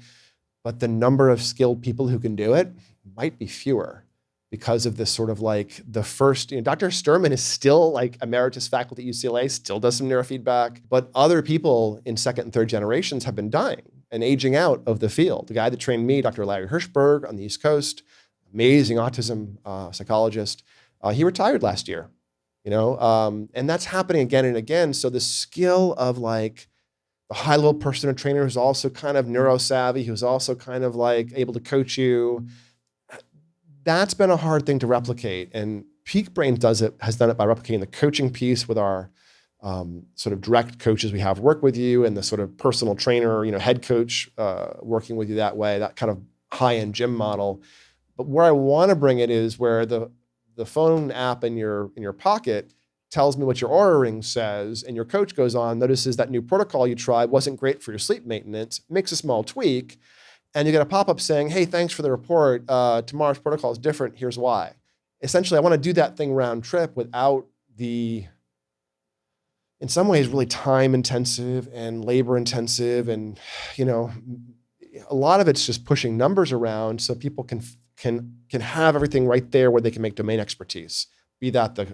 but the number of skilled people who can do it might be fewer because of this sort of like the first, Dr. Sturman is still like emeritus faculty at UCLA, still does some neurofeedback, but other people in second and third generations have been dying and aging out of the field. The guy that trained me, Dr. Larry Hirschberg on the East Coast, amazing autism psychologist, he retired last year. And that's happening again and again. So the skill of like the high-level personal trainer who's also kind of neurosavvy, who's also kind of like able to coach you, that's been a hard thing to replicate. And Peak Brain has done it by replicating the coaching piece with our sort of direct coaches we have work with you, and the sort of personal trainer, head coach working with you that way, that kind of high-end gym model. But where I want to bring it is where the phone app in your pocket tells me what your Oura Ring says, and your coach goes on, notices that new protocol you tried wasn't great for your sleep maintenance, makes a small tweak, and you get a pop-up saying, hey, thanks for the report. Tomorrow's protocol is different. Here's why. Essentially, I want to do that thing round trip without the, in some ways, really time-intensive and labor-intensive, and a lot of it's just pushing numbers around so people can have everything right there where they can make domain expertise, be that the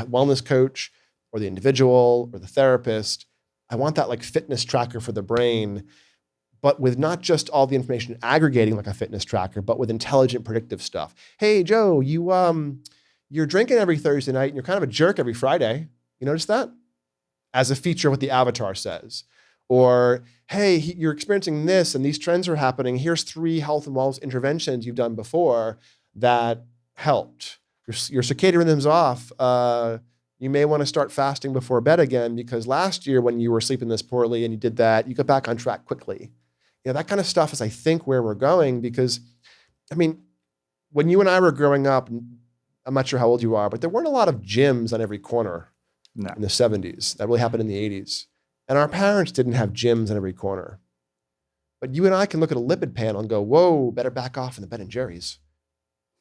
wellness coach or the individual or the therapist. I want that like fitness tracker for the brain, but with not just all the information aggregating like a fitness tracker, but with intelligent predictive stuff. Hey, Joe, you're drinking every Thursday night and you're kind of a jerk every Friday. You notice that? As a feature of what the avatar says. Or, hey, you're experiencing this and these trends are happening. Here's 3 health and wellness interventions you've done before that helped. Your circadian rhythm's off. You may want to start fasting before bed again because last year when you were sleeping this poorly and you did that, you got back on track quickly. That kind of stuff is, I think, where we're going because, I mean, when you and I were growing up, I'm not sure how old you are, but there weren't a lot of gyms on every corner in the 70s. That really happened in the 80s. And our parents didn't have gyms on every corner. But you and I can look at a lipid panel and go, whoa, better back off in the Ben & Jerry's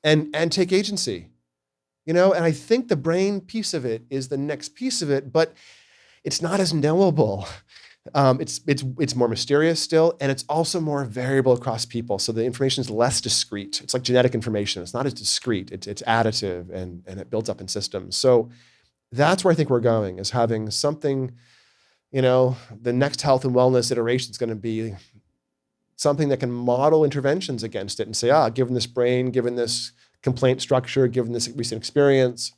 and take agency. And I think the brain piece of it is the next piece of it, but it's not as knowable. It's more mysterious still, and it's also more variable across people. So the information is less discrete. It's like genetic information. It's not as discrete. It's additive, and it builds up in systems. So that's where I think we're going, is having something, the next health and wellness iteration is going to be something that can model interventions against it and say, given this brain, given this complaint structure, given this recent experience,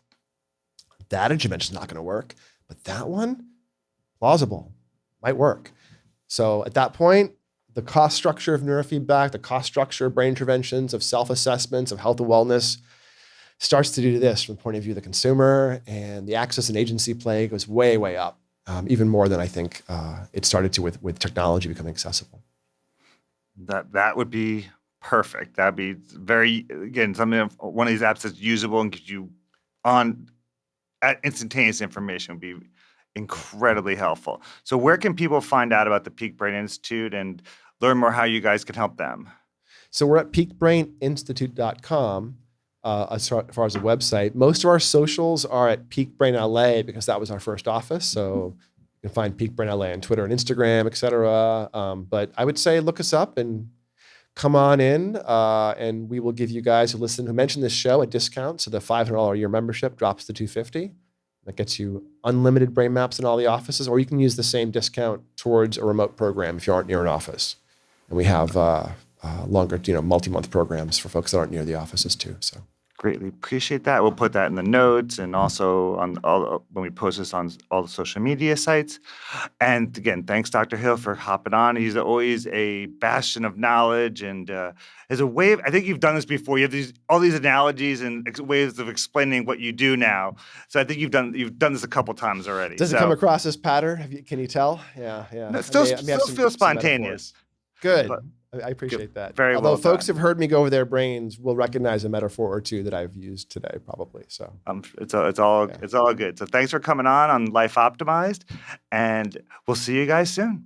that intervention is not going to work. But that one, plausible, might work. So at that point, the cost structure of neurofeedback, the cost structure of brain interventions, of self-assessments, of health and wellness starts to do this from the point of view of the consumer, and the access and agency play goes way, way up, even more than I think it started to with technology becoming accessible. That would be perfect. That'd be one of these apps that's usable and gives you instantaneous information would be incredibly helpful. So where can people find out about the Peak Brain Institute and learn more how you guys can help them? So we're at peakbraininstitute.com as far as the website. Most of our socials are at Peak Brain LA because that was our first office. So you can find Peak Brain LA on Twitter and Instagram, et cetera. But I would say look us up and come on in, and we will give you guys who mention this show a discount. So the $500 a year membership drops to $250. That gets you unlimited brain maps in all the offices, or you can use the same discount towards a remote program if you aren't near an office. And we have longer, multi-month programs for folks that aren't near the offices too. So greatly appreciate that. We'll put that in the notes and also on when we post this on all the social media sites. And again, thanks, Dr. Hill, for hopping on. He's always a bastion of knowledge, and as a way of, I think you've done this before. You have all these analogies and ways of explaining what you do now. So I think you've done this a couple times already. Does it come across as pattern? Can you tell? Yeah. No, still feels spontaneous. Good. I appreciate that. Although folks have heard me go over their brains, will recognize a metaphor or two that I've used today, probably. So it's all good. So thanks for coming on Life Optimized, and we'll see you guys soon.